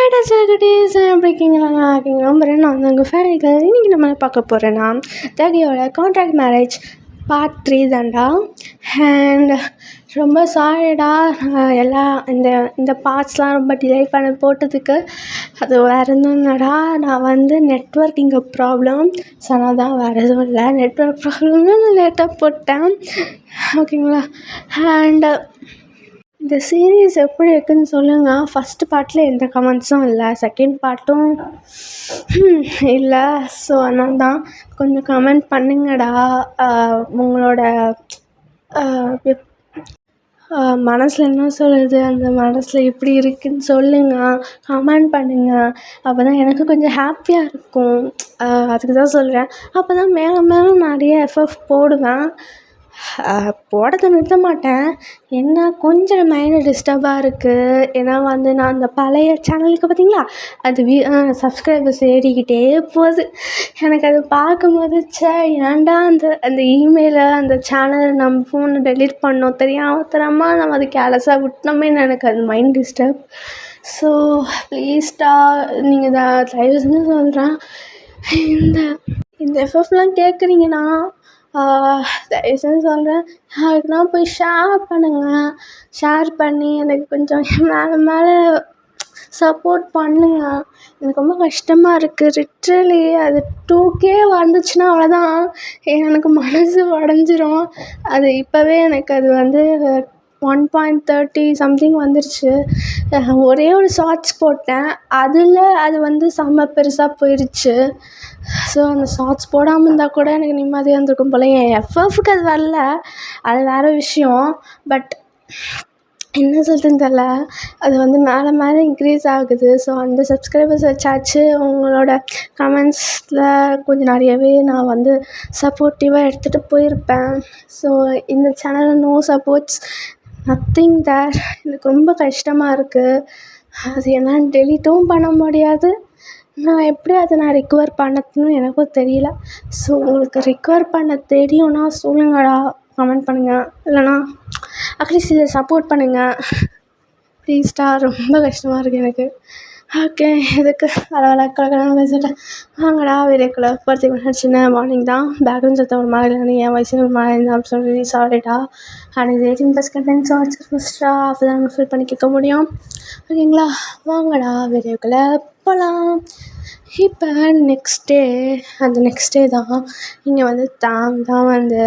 ஹேடா குட்டீஸ் எப்படி இருக்கீங்களா? நல்லா இருக்கீங்களா? நான் வந்து உங்கள் ஃபேவரேட். இன்றைக்கி நம்ம பார்க்க போகிறேன்னா தகியோட கான்ட்ராக்ட் மேரேஜ் பார்ட் 3 தான்டா. அண்ட் ரொம்ப சாரிடா, எல்லா இந்த இந்த பார்ட்ஸ்லாம் ரொம்ப டிலே பண்ண போட்டதுக்கு. அது வேறு எதுவும் இல்லைடா, நான் வந்து நெட்ஒர்க் இங்கே ப்ராப்ளம். ஸோ அதனால் தான், வேறு எதுவும் இல்லை. நெட்ஒர்க் ப்ராப்ளம்னு நான் லேட்டாக போட்டேன், ஓகேங்களா? அண்டு இந்த சீரீஸ் எப்படி இருக்குதுன்னு சொல்லுங்கள். ஃபஸ்ட்டு பார்ட்டில் எந்த கமெண்ட்ஸும் இல்லை, செகண்ட் பார்ட்டும் இல்லை. ஸோ அதனால தான் கொஞ்சம் கமெண்ட் பண்ணுங்கடா. உங்களோட மனசில் என்ன சொல்லுது, அந்த மனசில் எப்படி இருக்குதுன்னு சொல்லுங்கள், கமெண்ட் பண்ணுங்கள். அப்போ தான் எனக்கு கொஞ்சம் ஹாப்பியாக இருக்கும். அதுக்கு தான் சொல்கிறேன். அப்போ தான் மேலே மேலே நிறைய எஃப்எஃப் போடுவேன். போடுறத நிறுத்த மாட்டேன். என்ன கொஞ்சம் மைண்டு டிஸ்டர்பாக இருக்குது. ஏன்னா வந்து நான் அந்த பழைய சேனலுக்கு பார்த்தீங்களா, அது சப்ஸ்கிரைபர்ஸ் ஏறிக்கிட்டே போகுது. எனக்கு அது பார்க்கும்போது ஏன்டா அந்த இமெயிலை அந்த சேனலை நம்ம ஃபோனை டெலீட் பண்ணோம், தெரியாமல் நம்ம அது கேர்லெஸ்ஸாக விட்டோமேன்னு எனக்கு அது மைண்ட் டிஸ்டர்ப். ஸோ ப்ளீஸ்டா, நீங்கள் தயவு செஞ்சு சொல்கிறேன், இந்த எஃப்எஃப்லாம் கேட்குறீங்கன்னா தயவு செஞ்சு சொல்கிறேன், அதுக்குன்னா போய் ஷேர் பண்ணுங்கள். ஷேர் பண்ணி எனக்கு கொஞ்சம் மேலே மேலே சப்போர்ட் பண்ணுங்கள். எனக்கு ரொம்ப கஷ்டமாக இருக்குது. லிட்ரலி அது 2K வந்துச்சுன்னா அவ்வளோதான், எனக்கு மனசு உடஞ்சிரும். அது இப்போவே எனக்கு அது வந்து 1.30 சம்திங் வந்துருச்சு. ஒரே ஒரு ஷார்ட்ஸ் போட்டேன், அதில் அது வந்து செம்ம பெருசாக போயிடுச்சு. ஸோ அந்த ஷார்ட்ஸ் போடாமல் இருந்தால் கூட எனக்கு நிம்மதியாக இருந்திருக்கும் போல். என் எஃப்எஃப்க்கு அது வரல, அது வேறு விஷயம். பட் என்ன சொல்கிறதுன்னு தெரில, அது வந்து மேலே மேலே இன்க்ரீஸ் ஆகுது. ஸோ அந்த சப்ஸ்கிரைபர்ஸ் வச்சாச்சு உங்களோட கமெண்ட்ஸில் கொஞ்சம் நிறையவே நான் வந்து சப்போர்ட்டிவாக எடுத்துகிட்டு போயிருப்பேன். ஸோ இந்த சேனலில் நோ சப்போர்ட்ஸ், நத்திங் தேர். எனக்கு ரொம்ப கஷ்டமாக இருக்குது. அது என்னன்னு டெலீட்டும் பண்ண முடியாது. நான் எப்படி அதை ரெக்கவர் பண்ணணும்னு எனக்கும் தெரியல. ஸோ உங்களுக்கு ரெக்கவர் பண்ண தெரியும்னா சொல்லுங்கடா, கமெண்ட் பண்ணுங்கள். இல்லைனா அட்லீஸ்ட் இதை சப்போர்ட் பண்ணுங்கள் ப்ளீஸ்டா. ரொம்ப கஷ்டமாக இருக்குது எனக்கு. ஓகே, இதுக்கு கலகலன்னு பேசிட்டேன். வாங்கடா வீடியோக்குள்ளே போகிறதுக்கு முன்னாடி சின்ன மார்னிங் தான், பேக்ரவுண்ட் சத்தம் ஒரு மாதிரி இல்லை, என் வயசு ஒரு மாதிரி இருந்தால் சொல்லி சாரிடா. அண்ட் இது 18+ கண்டென்ட்ஸ் ஃபஸ்ட்டா அப்போ தான் ஃபீல் பண்ணி கேட்க முடியும், ஓகேங்களா? வாங்கடா வீடியோக்குள்ளே போகலாம். இப்போ நெக்ஸ்ட் டே தான் இங்கே வந்து தான் வந்து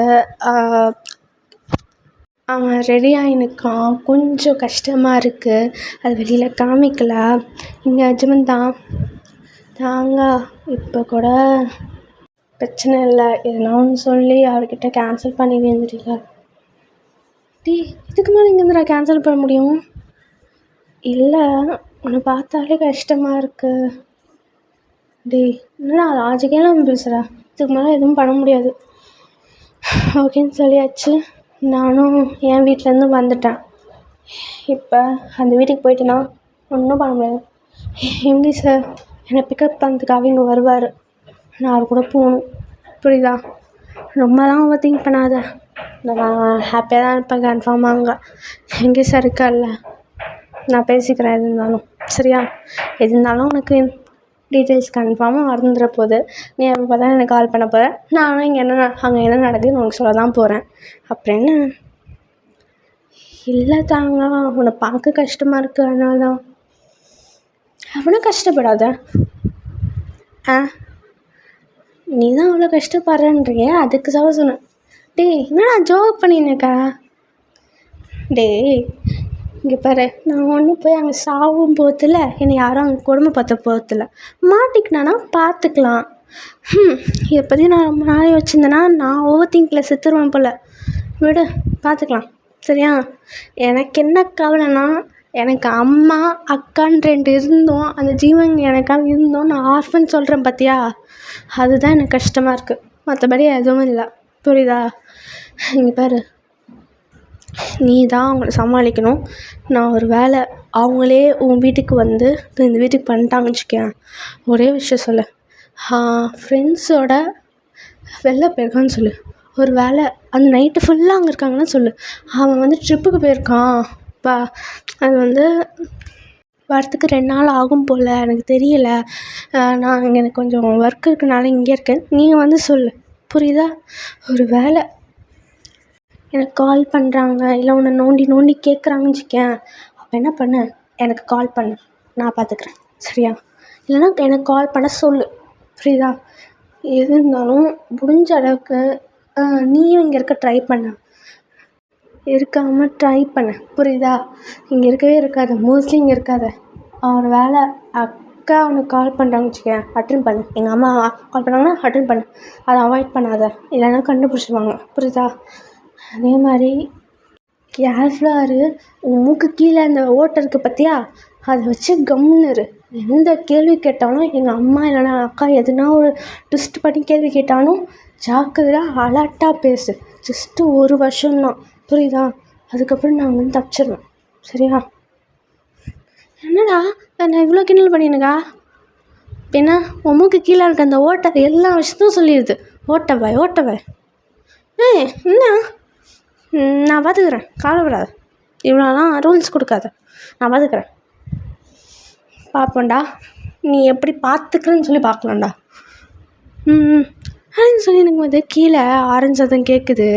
அவன் ரெடியாகி நிற்கான். கொஞ்சம் கஷ்டமாக இருக்குது, அது வெளியில் காமிக்கல. இங்கே அஜ்மன் தாங்க இப்போ கூட பிரச்சனை இல்லை, எதனா ஒன்று சொல்லி அவர்கிட்ட கேன்சல் பண்ணி வந்துட்டீங்க. இதுக்கு மேலே இங்கேருந்து நான் கேன்சல் பண்ண முடியும்? இல்லை, உன்னை பார்த்தாலே கஷ்டமாக இருக்குது. என்னடா லாஜிக்கெல்லாம் பேசுகிறா, இதுக்கு மேலே எதுவும் பண்ண முடியாது. ஓகேன்னு சொல்லியாச்சு. நானும் என் வீட்டிலேருந்து வந்துட்டேன். இப்போ அந்த வீட்டுக்கு போயிட்டேன்னா ஒன்றும் பண்ண முடியாது. எங்கே சார் என்னை பிக்கப் பண்ணுறதுக்காக இங்கே வருவார், நான் அவர் கூட போகணும், புரியுதா? ரொம்பலாம் ஓவர் திங்க் பண்ணாத, நான் ஹாப்பியாக தான் இருப்பேன் கன்ஃபார்மாக. அங்கே எங்கே சார் இருக்கார்ல, நான் பேசிக்கிறேன் எது இருந்தாலும், சரியா? எது இருந்தாலும் உனக்கு டீட்டெயில்ஸ் கன்ஃபார்மாக மறந்துட போகுது. நீ அப்போ தான் எனக்கு கால் பண்ண போகிறேன். நானும் அங்கே என்ன நடக்குதுன்னு உனக்கு சொல்ல தான் போகிறேன். அப்புறம் என்ன? இல்லை தாங்க, உன்னை பார்க்க கஷ்டமாக இருக்குது, அதனால தான். அப்படின்னா கஷ்டப்படாத. நீ தான் அவ்வளோ கஷ்டப்படுறேன்றியே, அதுக்கு சொன்னேன். என்னடா ஜோக் பண்ணினக்கா? இங்கே பாரு, நான் ஒன்றும் போய் அங்கே சாவும் போதில்ல, என்னை யாரும் அங்கே கொடுமை பார்த்த போதில்ல. மாட்டிக்கினானா பார்த்துக்கலாம். இதை பற்றி நான் ரொம்ப நாளே வச்சுருந்தேன்னா நான் ஓவர் திங்கில் செத்துருவேன் போல். விடு, பார்த்துக்கலாம், சரியா? எனக்கு என்ன கவலைன்னா, எனக்கு அம்மா அக்கான்னு 2 இருந்தோம், அந்த ஜீவன் எனக்காக இருந்தோம், நான் ஆர்ஃபன் சொல்கிறேன் பார்த்தியா, அதுதான் எனக்கு கஷ்டமாக இருக்குது. மற்றபடி எதுவும் இல்லை, புரியுதா? இங்கே பாரு, நீ தான் அவங்கள சமாளிக்கணும். நான் ஒரு வேளை அவங்களே உன் வீட்டுக்கு வந்து இந்த வீட்டுக்கு பண்ணிட்டாங்கன்னு வச்சுக்கேன், ஒரே விஷயம் சொல்லு, ஃப்ரெண்ட்ஸோட வெளில போயிருக்கான்னு சொல்லு. ஒரு வேளை அந்த நைட்டு ஃபுல்லாக அங்கே இருக்காங்கன்னா சொல்லு, அவன் வந்து ட்ரிப்புக்கு போயிருக்கான் அது வந்து வரத்துக்கு 2 நாள் ஆகும் போல், எனக்கு தெரியல. நான் இங்கே எனக்கு கொஞ்சம் ஒர்க் இருக்கனால இங்கே இருக்கேன். நீங்கள் வந்து சொல்லு, புரியுதா? ஒரு வேளை எனக்கு கால் பண்ணுறாங்க, இல்லை உன்னை நோண்டி நோண்டி கேட்குறாங்கன்னு வச்சுக்கேன், அப்போ என்ன பண்ணு, எனக்கு கால் பண்ணு, நான் பார்த்துக்குறேன். சரியா? இல்லைன்னா எனக்கு கால் பண்ண சொல்லு, புரியுதா? எது இருந்தாலும் முடிஞ்ச அளவுக்கு நீயும் இங்கே இருக்க ட்ரை பண்ண, இருக்காமல் ட்ரை பண்ண, புரியுதா? இங்கே இருக்கவே இருக்காது, மோஸ்ட்லி இங்கே இருக்காது. ஒரு வேளை அக்கா அவனுக்கு கால் பண்ணுறாங்கன்னு வச்சுக்கேன், அட்டன் பண்ணு. எங்கள் அம்மா கால் பண்ணாங்கன்னா அட்டன் பண்ணு, அதை அவாய்ட் பண்ணாத, இல்லைன்னா கண்டுபிடிச்சிடுவாங்க, புரியுதா? அதே மாதிரி கேர்ஃபுல்லாக இரு. உன் மூக்கு கீழே அந்த ஓட்டை இருக்குது பார்த்தியா, அதை வச்சு கம்முன்னு இரு. எந்த கேள்வி கேட்டாலும் எங்கள் அம்மா இல்லைனா அக்கா எதுனா ஒரு ட்விஸ்ட் பண்ணி கேள்வி கேட்டாலும் ஜாக்கிரதையாக அலர்ட்டாக பேசு. ஜஸ்ட்டு 1 வருஷம்தான், புரியுதா? அதுக்கப்புறம் நான் வந்து தப்பிச்சிடுவேன். சரியா? என்னடா நான் இவ்வளோ கிண்டல் பண்ணினுக்கா? பின்ன உன் மூக்கு கீழே இருக்க அந்த ஓட்டை எல்லா விஷயத்தையும் சொல்லிடுது. ஓட்டவாய் ஓட்டவாய். என்ன? நான் பார்த்துக்குறேன், கவலைப்படாத. இவ்வளோலாம் ரூல்ஸ் கொடுக்காத, நான் பார்த்துக்குறேன். பார்ப்போண்டா, நீ எப்படி பார்த்துக்கிறேன்னு சொல்லி பார்க்கலாம்டா. அப்படின்னு சொல்லி எனக்கு வந்து கீழே ஆரஞ்சு சத்தம் கேட்குது.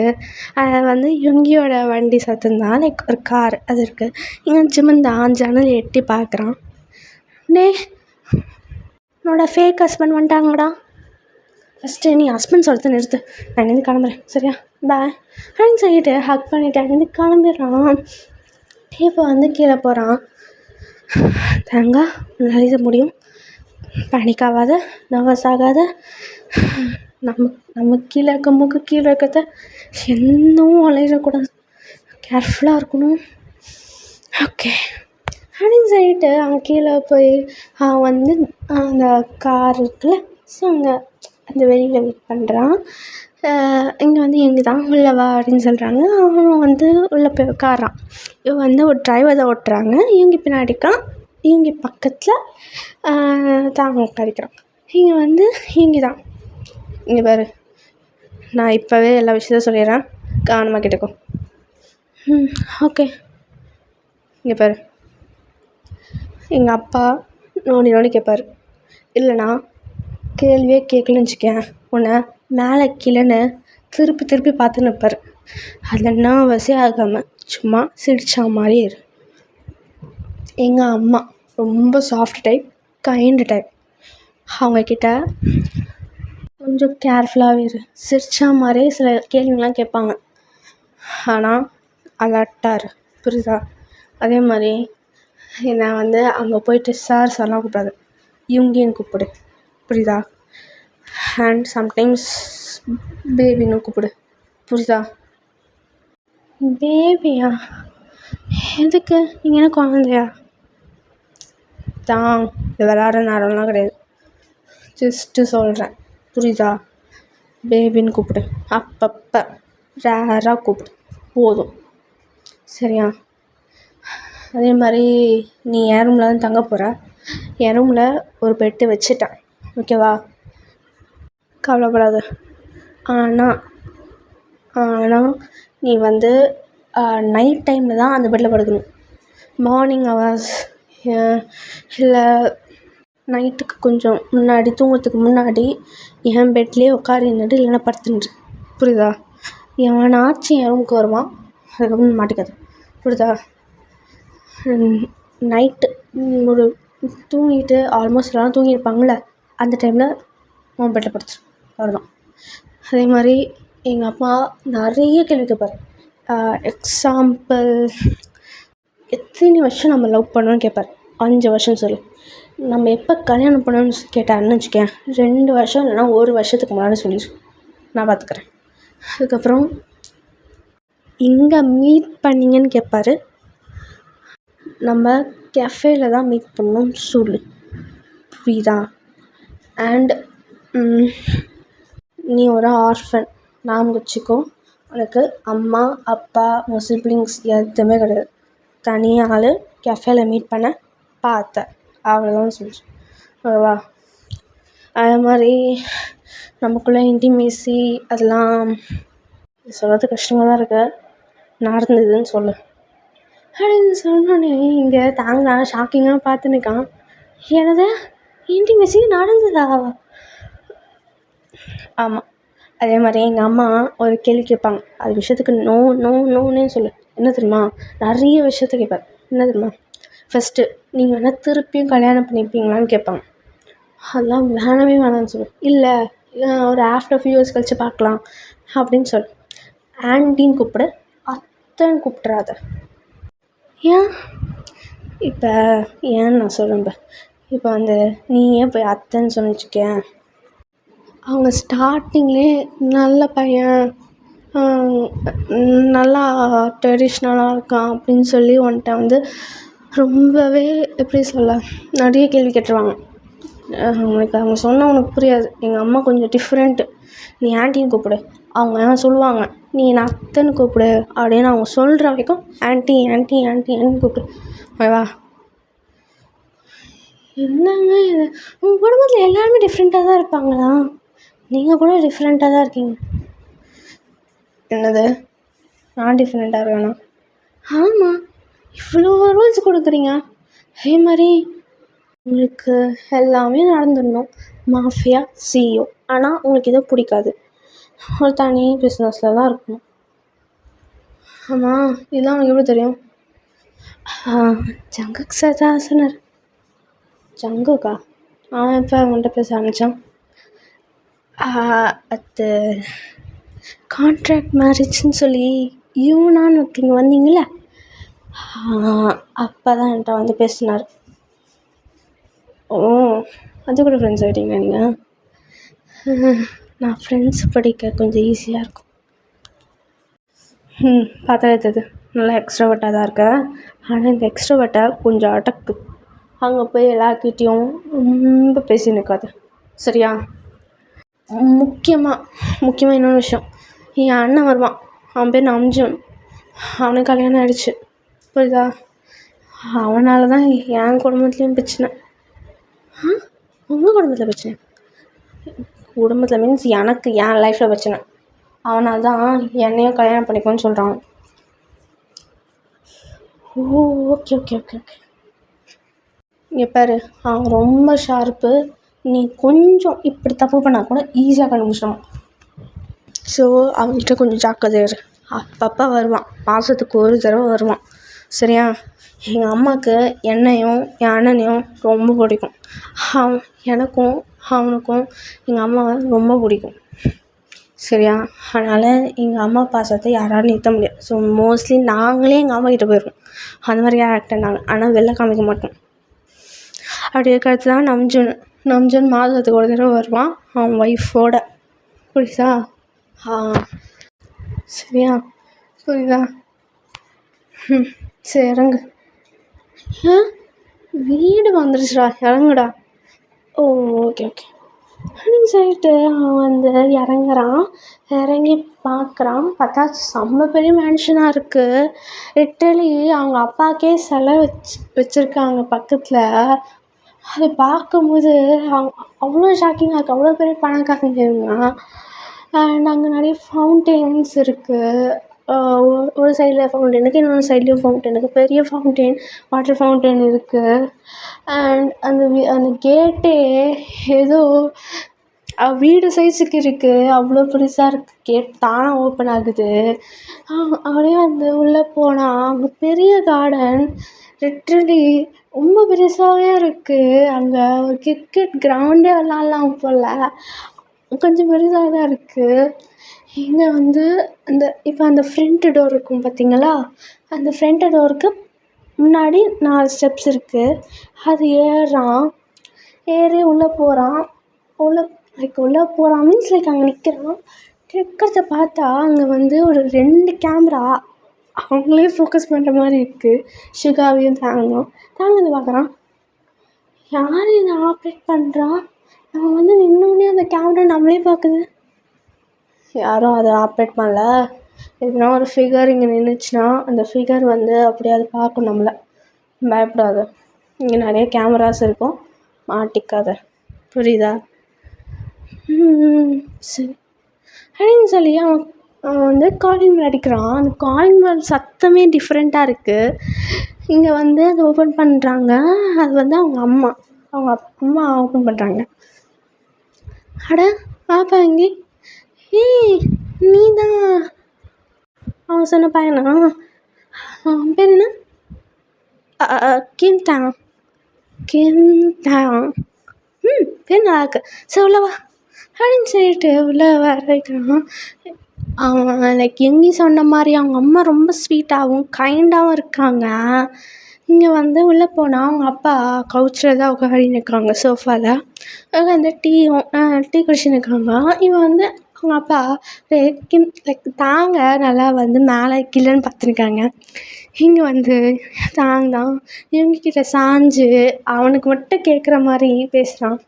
அதை வந்து யுங்கியோட வண்டி சத்தம் தான், லைக் ஒரு கார் அது இருக்குது. இங்கே ஜிமந்தான் ஜன்னல் எட்டி பார்க்குறான். டே, என்னோட ஃபேக் ஹஸ்பண்ட் வந்துட்டாங்கடா. ஃபஸ்ட்டு நீ ஹஸ்பண்ட் சொல்லிட்டு நிறுத்து, நான் இங்கேருந்து கிளம்புறேன். சரியா? பாய் அப்படின்னு சொல்லிட்டு ஹக் பண்ணிவிட்டு அங்கேருந்து கிளம்பிடுறான். இப்போ வந்து கீழே போகிறான். தேங்கா, உன்னால் இது முடியும், பேனிக் ஆகாத, நர்வஸ் ஆகாத. நம்ம கீழே இருக்க மூக்கு கீழே இருக்கிறத என்னவும் அலையிடக்கூடாது, கேர்ஃபுல்லாக இருக்கணும். ஓகே அப்படின்னு சொல்லிட்டு அவன் கீழே போய் அவன் வந்து அந்த கார் இருக்குல்ல, ஸோ அங்கே அந்த வெளியில் வெயிட் பண்ணுறான். இங்கே வந்து எங்கே தான் உள்ளே வா அப்படின்னு சொல்கிறாங்க. அவன் வந்து உள்ளே போய் உட்காரான். இவன் வந்து ஒரு டிரைவர் தான் ஓட்டுறாங்க. இவங்க பின்னாடிக்கான், இவங்க பக்கத்தில் தாங்க உட்காரிக்கிறான். இங்கே வந்து இவங்க தான், இங்கே பாரு, நான் இப்போவே எல்லா விஷயத்தையும் சொல்லிடுறேன், கவனமாக கேட்டுக்கோ. ஓகே. இங்கே பாரு, எங்கள் அப்பா நோண்டி நோண்டி கேட்பார், இல்லைனா கேள்வியே கேட்கலன்னு வச்சுக்கேன், உன்னை மேலே கீழேன்னு திருப்பி திருப்பி பார்த்து நிற்பார். அதில் நர்வஸே ஆகாமல் சும்மா சிரிச்சா மாதிரி இரு. எங்கள் அம்மா ரொம்ப சாஃப்ட் டைப், கைண்டு டைப். அவங்கக்கிட்ட கொஞ்சம் கேர்ஃபுல்லாகவே இரு. சிரிச்சா மாதிரியே சில கேள்விங்களாம் கேட்பாங்க, ஆனால் அலர்ட்டாக இரு, புரியுதா? அதே மாதிரி நான் வந்து அங்கே போயிட்டு சார் சார்லாம் கூப்பிடாது, இவங்கன்னு கூப்பிடு, புரியுதா? அண்ட் சம்டைம்ஸ் பேபின்னு கூப்பிடு, புரியுதா? பேபியா? எதுக்கு? நீங்கள் என்ன குழந்தையா? தான் இது விளாட்ற நேரம்லாம் கிடையாது, ஜஸ்ட்டு சொல்கிறேன், புரியுதா? பேபின்னு கூப்பிடு, அப்பப்போ ரேராக கூப்பிடு, போதும். சரியா? அதே மாதிரி நீ என் ரூமில் தான் தங்க போகிற. என் ரூமில் ஒரு பெட்டு வச்சுட்டேன், ஓகேவா? கவலைப்படாத. ஆனால் நீ வந்து நைட் டைமில் தான் அந்த பெட்டில் படுக்கணும். மார்னிங் ஹவர்ஸ் இல்லை நைட்டுக்கு கொஞ்சம் முன்னாடி, தூங்குறதுக்கு முன்னாடி என் பெட்லேயே உட்காரின்னுட்டு இல்லைன்னா படுத்துட்டு, புரியுதா? எவனாச்சும் என் ரூமுக்கு வருவான், அதுக்கப்புறம் மாட்டிக்காது, புரியுதா? நைட்டு ஒரு தூங்கிட்டு ஆல்மோஸ்ட் எல்லாம் தூங்கியிருப்பாங்கள, அந்த டைமில் உன் பெட்டில் படுத்துரு, அவ்வளோதான். அதே மாதிரி எங்கள் அப்பா நிறைய கேள்வி கேட்பார். எக்ஸாம்பிள், எத்தனை வருஷம் நம்ம லவ் பண்ணோன்னு கேட்பார். 5 வருஷம் சொல்லு. நம்ம எப்போ கல்யாணம் பண்ணணும்னு கேட்டாருன்னு வச்சுக்கேன், 2 வருஷம் இல்லைனா 1 வருஷத்துக்கு முன்னாடி சொல்லிடு, நான் பார்த்துக்குறேன். அதுக்கப்புறம் எங்கே மீட் பண்ணிங்கன்னு கேட்பார். நம்ம கெஃபேல தான் மீட் பண்ணணும்னு சொல்லு, புரியுதா? அண்ட் நீ ஒரு ஆர்ஃபன், ஞாபகம் வச்சுக்கோ. உனக்கு அம்மா அப்பா உங்கள் சிப்ளிங்ஸ் எதுவுமே கிடையாது, தனியாக ஆள், கெஃபேல மீட் பண்ண பார்த்த, அவ்வளோதான் சொல்லு, ஓகேவா? அதே மாதிரி நமக்குள்ளே இன்டிமேசி அதெல்லாம் சொல்கிறது கஷ்டமாக தான் இருக்குது, நடந்ததுன்னு சொல்லு. அப்படின்னு சொன்னோன்னே இங்கே தாங்க ஷாக்கிங்காக பார்த்துன்னுக்கான். எனது இன்டிமெசி நடந்ததா? ஆமாம். அதே மாதிரி எங்கள் அம்மா ஒரு கேள்வி கேட்பாங்க. அது விஷயத்துக்கு நோ நோ நோன்னே சொல்லு. என்ன தெரியுமா? நிறைய விஷயத்த கேட்பார். என்ன தெரியுமா? ஃபஸ்ட்டு நீங்கள் வேணால் திருப்பியும் கல்யாணம் பண்ணிப்பீங்களான்னு கேட்பாங்க. அதெல்லாம் வேணவே வேணாம்னு சொல்லுவேன். இல்லை ஒரு ஆஃப்டர் ஃபியூ இயர்ஸ் கழிச்சு பார்க்கலாம் அப்படின்னு சொல்லு. ஆன்ட்டின்னு கூப்பிடு, அத்தைன்னு கூப்பிட்றாத. ஏன்? இப்போ ஏன்னு நான் சொல்லுங்க. இப்போ வந்து நீயே போய் அத்தைன்னு சொன்னு வச்சுக்கேன், அவங்க ஸ்டார்டிங்லேயே நல்ல பையன், நல்லா ட்ரெடிஷ்னலாக இருக்கான் அப்படின்னு சொல்லி உன்கிட்ட வந்து ரொம்பவே எப்படி சொல்ல, நிறைய கேள்வி கேட்டுருவாங்க. உனக்கு அவங்க சொன்னால் உனக்கு புரியாது. எங்கள் அம்மா கொஞ்சம் டிஃப்ரெண்ட்டு. நீ ஆன்ட்டின்னு கூப்பிடு. அவங்க சொல்லுவாங்க நீ என்ன அத்தைன்னு கூப்பிடு அப்படின்னு அவங்க சொல்கிற வரைக்கும் ஆன்ட்டி ஆன்ட்டி ஆன்ட்டி ஆன்ட்டி கூப்பிடு. ஓகேவா? என்னங்க இது? உங்கள் குடும்பத்தில் எல்லாருமே டிஃப்ரெண்ட்டாக தான் இருப்பாங்களா? நீங்கள் கூட டிஃப்ரெண்ட்டாக தான் இருக்கீங்க. என்னது? நான் டிஃப்ரெண்ட்டாக இருக்கேனா? ஆமாம். இவ்வளோ ரூல்ஸ் கொடுக்குறீங்க. அதே மாதிரி உங்களுக்கு எல்லாமே நடந்துடணும். Mafia CEO. ஆனால் உங்களுக்கு இதை பிடிக்காது. ஒரு தனி பிஸ்னஸில் தான் இருக்கணும். ஆமாம். இதெல்லாம் உனக்கு எப்படி தெரியும்? ஜங்குக் சார் தான் சொன்னார். ஜங்குக்கா? அவன் எப்போ அவன்கிட்ட பேச ஆரம்பித்தான்? அது கான்ட்ராக்ட் மேரேஜ்னு சொல்லி யூனான்னு ஒருத்தங்க வந்தீங்களே, அப்போ தான் என்கிட்ட வந்து பேசினார். ஓ, அது கூட ஃப்ரெண்ட்ஸ் ஆகிட்டீங்களா நீங்கள்? நான் ஃப்ரெண்ட்ஸ் படிக்க கொஞ்சம் ஈஸியாக இருக்கும். பார்த்தா எடுத்தது நல்லா எக்ஸ்ட்ராவர்ட்டாக தான் இருக்க. ஆனால் இந்த எக்ஸ்ட்ராவர்ட்டை கொஞ்சம் அடக்கு. அங்கே போய் எல்லாருக்கிட்டேயும் ரொம்ப பேசி நிற்காது, சரியா? முக்கியமாக இன்னொரு விஷயம், என் அண்ணன் வருவான். அவன் பேர் நம்ஜூன். அவனுக்கு கல்யாணம் ஆகிடுச்சு, புரியுதா? அவனால தான் என் குடும்பத்துலேயும் பிரச்சனை. உங்கள் குடும்பத்தில் பிரச்சனை? குடும்பத்தில் மீன்ஸ் எனக்கு என் லைஃப்பில் பிரச்சனை. அவனால் தான் என்னையும் கல்யாணம் பண்ணிக்கோன்னு சொல்கிறான். ஓ, ஓகே ஓகே ஓகே ஓகே. இங்கே பாரு, அவன் ரொம்ப ஷார்ப்பு. நீ கொஞ்சம் இப்படி தப்பு பண்ணால் கூட ஈஸியாக கண்டுபிடிச்சிடும். ஸோ அவன்கிட்ட கொஞ்சம் ஜாக்கிரதையா இரு. அப்பப்போ வருவான், மாதத்துக்கு ஒரு தடவை வருவான், சரியா? எங்கள் அம்மாவுக்கு என்னையும் என் அண்ணனையும் ரொம்ப பிடிக்கும். எனக்கும் அவனுக்கும் எங்கள் அம்மாவை ரொம்ப பிடிக்கும், சரியா? அதனால் எங்கள் அம்மா பாசத்தை யாராலும் நிறுத்த முடியாது. ஸோ மோஸ்ட்லி நாங்களே எங்கள் அம்மா கிட்டே போயிடுவோம். அந்த மாதிரி கேரக்டர் நாங்கள். ஆனால் வெளில காமிக்க மாட்டோம். அப்படி இருக்கிறது தான் நம்ஜூன் மாதத்துக்கு ஒரு தடவை வருவான், அவன் ஒய்ஃபோட. புரியுதா? சரியா? புரியுதா? சரி, இறங்கு. வீடு வந்துருச்சுடா, இறங்குடா. ஓ, ஓகே ஓகே அப்படின்னு சொல்லிட்டு அவன் வந்து இறங்குறான். இறங்கி பார்க்குறான். பார்த்தா செம்ம பெரிய மேன்ஷனாக இருக்குது. லிட்டரலி அவங்க அப்பாவுக்கே சிலை வச்சுருக்காங்க பக்கத்தில். அதை பார்க்கும்போது அவ்வளோ ஷாக்கிங்காக இருக்குது. அவ்வளோ பெரிய பணக்காரங்க இவங்க. அண்ட் அங்கே நிறைய ஃபவுண்டெயின்ஸ் இருக்குது. ஒரு சைடில் ஃபவுண்டெயினுக்கு, இன்னொரு சைட்லேயும் ஃபவுண்டெயினுக்கு, பெரிய ஃபவுண்டெயின், வாட்டர் ஃபவுண்டெயின் இருக்குது. அண்ட் அந்த கேட்டே ஏதோ வீடு சைஸுக்கு இருக்குது. அவ்வளோ பெருசாக இருக்குது. கேட் தானாக ஓப்பன் ஆகுது. அப்படியே வந்து உள்ளே போனால் அங்கே பெரிய கார்டன், லிட்ரலி ரொம்ப பெருசாகவே இருக்குது. அங்கே ஒரு கிரிக்கெட் கிரவுண்டே விளாட்லாம் போல், கொஞ்சம் பெருசாக தான் இருக்குது. இங்கே வந்து இப்போ அந்த ஃப்ரண்ட்டு டோர் இருக்கும் பார்த்தீங்களா? அந்த ஃப்ரண்ட்டு டோருக்கு முன்னாடி 4 ஸ்டெப்ஸ் இருக்குது. அது ஏறி உள்ளே போகிறான். உள்ளே போகிறான் மீன்ஸ் லைக் அங்கே நிற்கிறான். நிற்கிறத பார்த்தா அங்கே வந்து ஒரு 2 கேமரா அவங்களே ஃபோக்கஸ் பண்ணுற மாதிரி இருக்குது. சுகாவையும் தாங்கன்னு பார்க்குறான். யார் இதை ஆப்ரேட் பண்ணுறா? நம்ம வந்து நின்னோடனே அந்த கேமரா நம்மளே பார்க்குது. யாரும் அதை ஆப்ரேட் பண்ணல. எதுனா ஒரு ஃபிகர் இங்கே நின்றுச்சுன்னா அந்த ஃபிகர் வந்து அப்படியே அது பார்க்கும் நம்மளை. பயப்படாத, இங்கே நிறைய கேமராஸ் இருக்கும், மாட்டிக்காத, புரியுதா? சரி அப்படின்னு சொல்லி அவன் அவன் வந்து காலிங் பெல் அடிக்கிறான். அந்த காலிங் பெல் சத்தமே டிஃப்ரெண்ட்டாக இருக்குது. இங்கே வந்து அதை ஓப்பன் பண்ணுறாங்க. அது வந்து அவங்க அம்மா ஓப்பன் பண்ணுறாங்க. அட பாப்பா எங்கே? ஏய் நீ தான் அவன் சொன்ன பையனா? அவன் பேர் என்ன? கிம்டாங். பேர் நல்லா இருக்கு. சரி உள்ள வா அப்படின்னு சொல்லிட்டு உள்ளே வர வைக்கிறான். அவன் லைக் எங்கி சொன்ன மாதிரி அவங்க அம்மா ரொம்ப ஸ்வீட்டாகவும் கைண்டாகவும் இருக்காங்க. இங்கே வந்து உள்ளே போனால் அவங்க அப்பா கவுச்சில் தான் உட்காந்து நிற்காங்க சோஃபாவில். உட்காந்து டீ குடிச்சுன்னு இருக்காங்க. இவன் வந்து அவங்க அப்பா லைக் தாங்க நல்லா வந்து மேலே கீழேன்னு பார்த்துருக்காங்க. இங்கே வந்து தான் இவங்கக்கிட்ட சாஞ்சு அவனுக்கு மட்டும் கேட்குற மாதிரி பேசுகிறான்.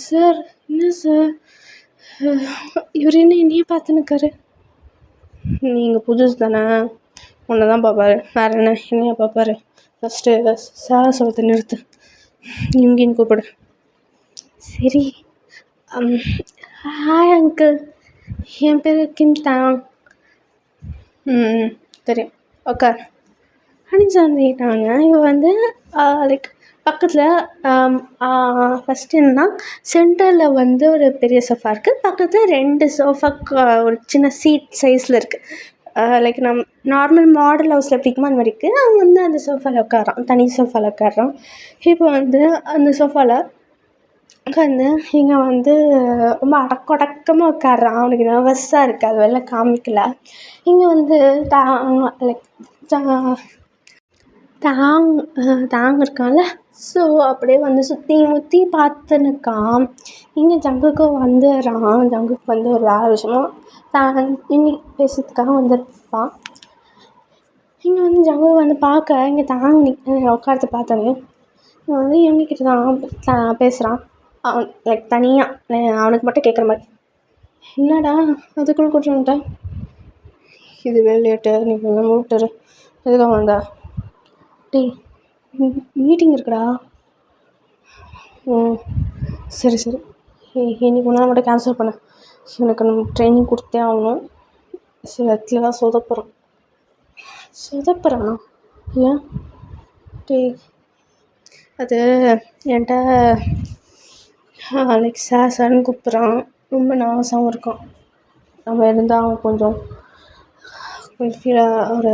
சார் என்ன சார் இவர் என்ன என்னையே பார்த்துன்னுக்காரு? நீங்கள் புதுசு தானே, உன்னை தான் பார்ப்பாரு, வேறு என்ன என்னையா பார்ப்பாரு? ஃபஸ்ட்டு சார் சொல்கிறத நிறுத்து, இங்கேன்னு கூப்பிடு. சரி ஹாய் அங்கிள், என் பேர் கிம்டாங். தெரியும் ஓகே அப்படின்னு சொல்லிட்டாங்க. இவன் வந்து லைக் பக்கத்தில் ஃபஸ்ட்டு என்னன்னா சென்டரில் வந்து ஒரு பெரிய சோஃபா இருக்குது. பக்கத்தில் 2 சோஃபா ஒரு சின்ன சீட் சைஸில் இருக்குது. லைக் நார்மல் மாடல் ஹவுஸில் எப்படி இருக்குமோ அந்த மாதிரி இருக்குது. அவன் வந்து அந்த சோஃபாவில் உட்காரான், தனி சோஃபாவில் உட்காரான். இப்போ வந்து அந்த சோஃபாவில் உட்காந்து இங்கே வந்து ரொம்ப அடக்கமாக உட்காடுறான். அவனுக்கு நர்வஸாக இருக்குது, அது வெளில காமிக்கல. இங்கே வந்து லைக் தாங்க இருக்கான்ல, ஸோ அப்படியே வந்து சுற்றி முற்றி பார்த்துன்னுக்கான். இங்கே ஜங்குக்கும் வந்துடுறான். ஜங்குக்கு வந்து ஒரு வேறு விஷயமா இங்கே பேசுறதுக்காக வந்துருப்பான். இங்கே வந்து ஜங்கு வந்து பார்க்க இங்கே உட்காரத்தை பார்த்தோன்னே இவன் வந்து இவங்கக்கிட்ட தான் பேசுகிறான். அவன் லைக் தனியாக அவனுக்கு மட்டும் கேட்குற மாதிரி. என்னடா அதுக்குள்ளே கூட்டிட்டு இதுவே லேட்டு, நீ கொஞ்சம் மூட்டரு எதுக்காக வந்தா? டேய் மீட்டிங் இருக்குடா. சரி இன்னைக்கு ஒன்றா மட்டும் கேன்சல் பண்ண. எனக்கு நம்ம ட்ரைனிங் கொடுத்தே ஆகணும். சில இடத்துல தான் சொதப்புறானா? ஏன் டேய் அது என்கிட்ட லைக் சார்னு கூப்பிட்றான். ரொம்ப நர்வஸாகவும் இருக்கான். நம்ம இருந்தால் அவன் கொஞ்சம் ஃபீலாக ஒரு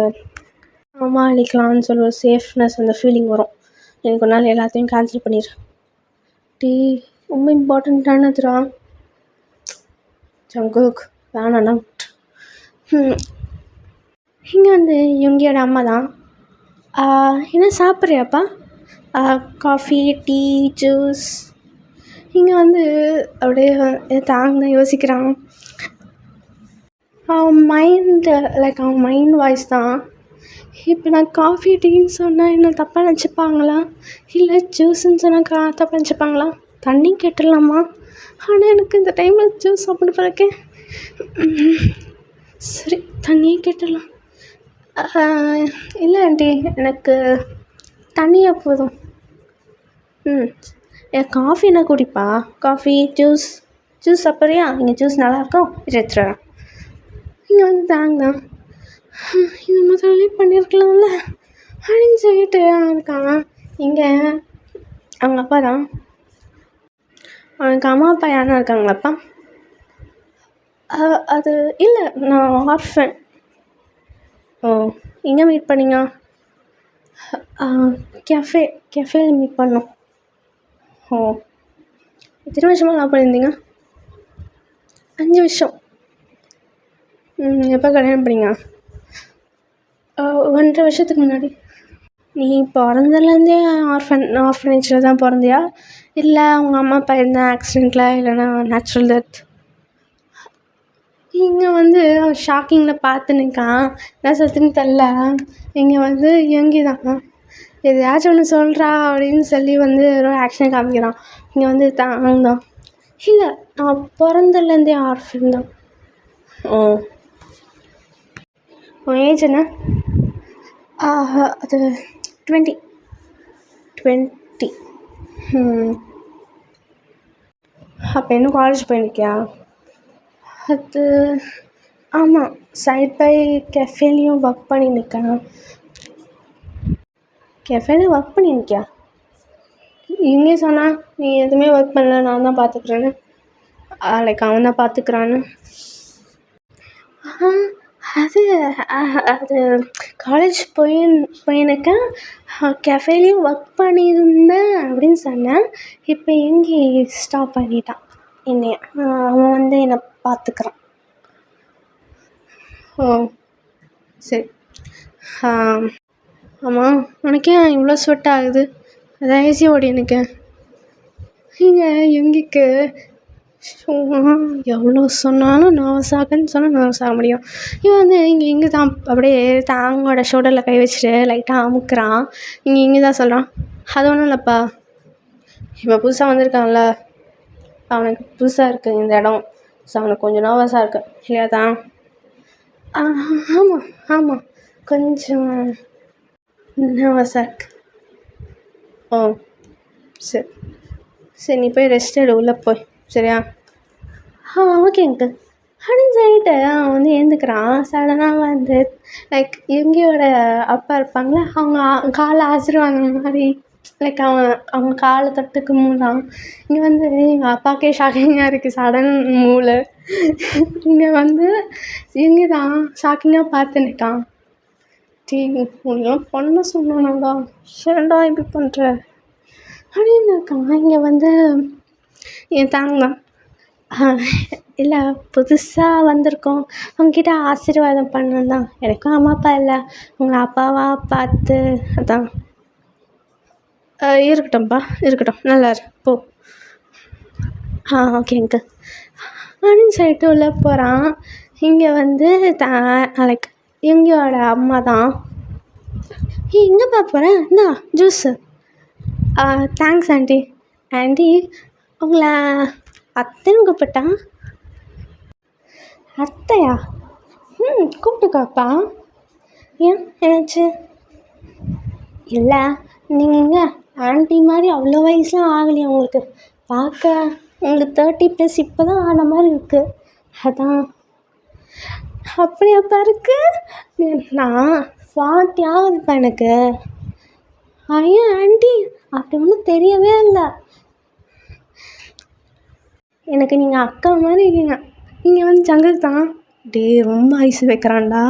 சமாளிக்கலான்னு சொல்லி ஒரு சேஃப்னஸ் அந்த ஃபீலிங் வரும். எனக்கு ஒரு நாள் எல்லாத்தையும் கேன்சல் பண்ணிடு. ரொம்ப இம்பார்ட்டண்ட்டானதுடா ஜங்குக், வேணாண்ணா. இங்கே வந்து இவங்களோட அம்மா தான். என்ன சாப்பிட்றியாப்பா? Coffee, tea, juice. இங்கே வந்து அப்படியே தான் யோசிக்கிறான். அவன் மைண்ட் வாய்ஸ் தான். இப்போ நான் காஃபி டீன்னு சொன்னால் என்ன தப்பாக நினச்சிப்பாங்களா? இல்லை ஜூஸுன்னு சொன்னால் தப்பாக நினச்சிப்பாங்களா? தண்ணி கேட்டுடலாமா? ஆனால் எனக்கு இந்த டைமில் ஜூஸ் சாப்பிட பிறகு சரி தண்ணியே கேட்டுடலாம். இல்லை ஆண்டி, எனக்கு தண்ணியாக போதும். காஃபி என்ன குடிப்பா? காஃபி ஜூஸ் சாப்பிட்றியா? இங்கே ஜூஸ் நல்லாயிருக்கும், எடுத்துடுறேன். இங்கே வந்து தான் இது முதல்ல பண்ணியிருக்கலாம்ல அப்படின்னு சொல்லிட்டு இருக்காங்க. இங்கே அவங்க அப்பா தான். அவனுக்கு அம்மா அப்பா யாரும் இருக்காங்களாப்பா? அது இல்லை, நான் ஆர்ஃபன். எங்கே மீட் பண்ணிங்க? கேஃபேல மீட் பண்ணோம். எத்தனை வருஷமாக லவ் பண்ணியிருந்தீங்க? 5 வருஷம். எப்போ கல்யாணம் பண்ணிங்க? 1.5 வருஷத்துக்கு முன்னாடி. நீ பிறந்ததுலேருந்தே ஆர்ஃபனேஜில் தான் பிறந்தியா? இல்லை அவங்க அம்மா அப்பா என்ன ஆக்சிடெண்ட்டில் இல்லைன்னா நேச்சுரல் டெத்? இங்கே வந்து ஷாக்கிங்கில் பார்த்துன்னுக்கான். என்ன சொல்லுன்னு தெரில. இங்கே வந்து இயங்கி தான் எதையாச்சும் ஒன்று சொல்கிறா அப்படின்னு சொல்லி வந்து ஒரு ஆக்ஷன் காமிக்கிறான். இங்கே வந்து தான் இல்லை, நான் பிறந்ததுலேருந்தே ஆர்ஃபன் தான். உன் ஏஜ் என்ன? அது 20. அப்போ இன்னும் காலேஜ் போயிருக்கியா? அது ஆமாம், சைட் பை கெஃபேலையும் ஒர்க் பண்ணின்னுருக்கேன். கெஃபேல ஒர்க் பண்ணியிருக்கியா? இங்கே சொன்னா நீ எதுவுமே ஒர்க் பண்ணல, நான் தான் பார்த்துக்குறேன்னு. லைக் அவன் தான் பார்த்துக்குறான்னு. அது அது காலேஜ் போயிருக்கேன், கெஃபேலையும் ஒர்க் பண்ணியிருந்தேன் அப்படின்னு சொன்னேன். இப்போ எங்கே ஸ்டாப் பண்ணிட்டான் என்னைய. அவன் வந்து என்னை பார்த்துக்குறான். ஓ சரி. ஆமாம், உனக்கு ஏன் இவ்வளோ ஸ்வெட் ஆகுது? அதான் ஏசி ஓடி எனக்கு. இங்கே எங்களுக்கு எவ்வளோ சொன்னாலும் நர்வஸ் ஆகுன்னு சொன்னால் நர்வஸ் ஆக முடியும். இவன் வந்து இங்கே தான் அப்படியே தாங்கோட ஷோல்டரில் கை வச்சுட்டு லைட்டாக அமுக்குறான். இங்கே தான் சொல்கிறான், அது ஒன்றும் இல்லைப்பா, இப்போ புதுசாக வந்திருக்கான்ல, அவனுக்கு புதுசாக இருக்குது இந்த இடம், ஸோ அவனுக்கு கொஞ்சம் நர்வஸாக இருக்குது இல்லையா தான்? ஆமாம் ஆமாம், கொஞ்சம் நர்வஸாக இருக்கு. ஓ சரி சரி, நீ போய் ரெஸ்ட் எடு, உள்ளே போய், சரியா? ஓகே அங்கிள் அப்படின்னு சொல்லிட்டு அவன் வந்து ஏந்துக்கிறான். சடனாக வந்து லைக் எங்கேயோட அப்பா இருப்பாங்களே, அவங்க காலை ஆசீர்வாதம் மாதிரி லைக் அவங்க காலை தொட்டுக்கு மூடான். இங்கே வந்து எங்கள் அப்பாக்கே ஷாக்கிங்காக இருக்குது, சடன் மூளை இங்கே வந்து எங்கே தான் ஷாக்கிங்காக பார்த்து நிற்கான். உன்னெலாம் பண்ண சொன்னானாடா, ஏன்டா இப்படி பண்ணுற அப்படின்னு இருக்காங்க. இங்கே வந்து என் தாங்கலாம் இல்லை, புதுசாக வந்திருக்கோம், அவங்கக்கிட்ட ஆசீர்வாதம் பண்ணணும் தான். எனக்கும் அம்மா அப்பா இல்லை, உங்கள் அப்பாவாக பார்த்து அதான். இருக்கட்டும்ப்பா, இருக்கட்டும், நல்லா இரு, போ. ஓகே அங்கிள் அப்படின்னு சொல்லிட்டு உள்ளே போகிறான். இங்கே வந்து லைக் எங்களோட அம்மா தான். எங்கேப்பா போகிறேன், இந்தா ஜூஸு. Thanks aunty. ஆண்டி உங்களை அத்தைன்னு கூப்பிட்டான். அத்தையா? கூப்பிட்டுக்காப்பா. ஏன், என்னாச்சு? இல்லை, நீங்கள் எங்கே ஆண்டி மாதிரி அவ்வளோ வயசுலாம் ஆகலையா உங்களுக்கு? பார்க்க உங்களுக்கு 30+ இப்போ தான் ஆன மாதிரி இருக்குது, அதான். அப்படியாப்பா இருக்கு? நான் 40 ஆகுதுப்பா எனக்கு. ஐயா ஆண்டி, அப்படி ஒன்றும் தெரியவே இல்லை எனக்கு, நீங்கள் அக்கா மாதிரி இருக்கீங்க. நீங்கள் வந்து ஜங்குக்கு தான். டே ரொம்ப ஐஸ் வைக்கிறான்டா,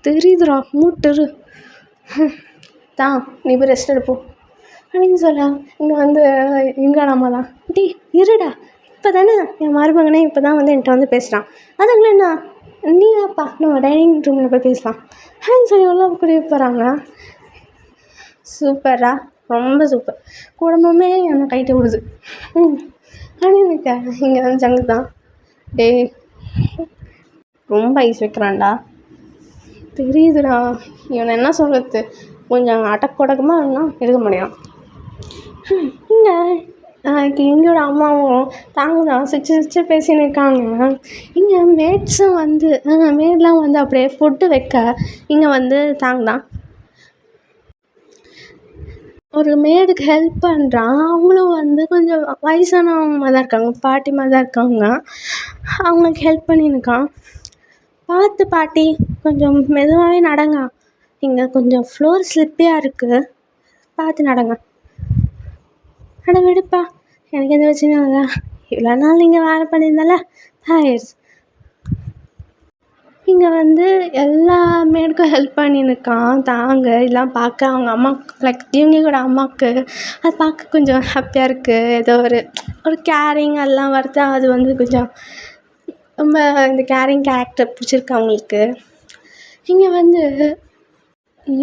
தெரியுதுடா, மூட்டுரு தான். நீ போய் ரெஸ்ட் எடுப்போம் அப்படின்னு சொல்ல, இங்கே வந்து எங்களோட அம்மா தான். டே இருடா, இப்போ தானே என் மருமகனே இப்போ தான் வந்து என்கிட்ட வந்து பேசுகிறான், அதுக்குள்ள என்ன நீ வாப்பா நம்ம டைனிங் ரூமில் போய் பேசலாம் அப்படின்னு சொல்லி உள்ள கூட்டிகிட்டு போகிறாங்க. சூப்பரா, ரொம்ப சூப்பர், குடும்பமே என்னை கைட்டு விடுது அப்படின்னு இருக்கா. இங்கே வந்து ஜங்கு தான். டே ரொம்ப ஐஸ் வைக்கிறான்டா, தெரியுதுடா. இவனை என்ன சொல்கிறது, கொஞ்சம் அடக்கொடக்கமாக இருந்தால் எடுக்க முடியும். இங்கே எங்களோட அம்மாவும் தாங்க தான் சிரிச்சு பேசின்னு இருக்காங்க. இங்கே மேட்ஸும் வந்து மேட்லாம் வந்து அப்படியே ஃபுட்டு வைக்க இங்கே வந்து தாங்க தான் ஒரு மேடுக்கு ஹெல்ப் பண்ணுறான். அவங்களும் வந்து கொஞ்சம் வயசானவங்க தான் இருக்காங்க, பாட்டி மாதிரி தான் இருக்காங்க. அவங்களுக்கு ஹெல்ப் பண்ணியிருக்கான். பார்த்து பாட்டி, கொஞ்சம் மெதுவாகவே நடங்க, இங்கே கொஞ்சம் ஃப்ளோர் ஸ்லிப்பியாக இருக்குது, பார்த்து நடங்க. அட விடுப்பா, எனக்கு எந்த பிரச்சனையும் இல்லை, இவ்வளோ நாள் நீங்கள் வேலை பண்ணியிருந்தால ஆயிடுச்சு. இங்கே வந்து எல்லா மேடுக்கும் ஹெல்ப் பண்ணியிருக்கான் தாங்க. இதெல்லாம் பார்க்க அவங்க அம்மா லைக் இவங்களோட அம்மாவுக்கு அது பார்க்க கொஞ்சம் ஹாப்பியாக இருக்குது. ஏதோ ஒரு கேரிங் அதெல்லாம் வருது, அது வந்து கொஞ்சம் ரொம்ப இந்த கேரிங் கேரக்டர் பிடிச்சிருக்கு அவங்களுக்கு. இங்கே வந்து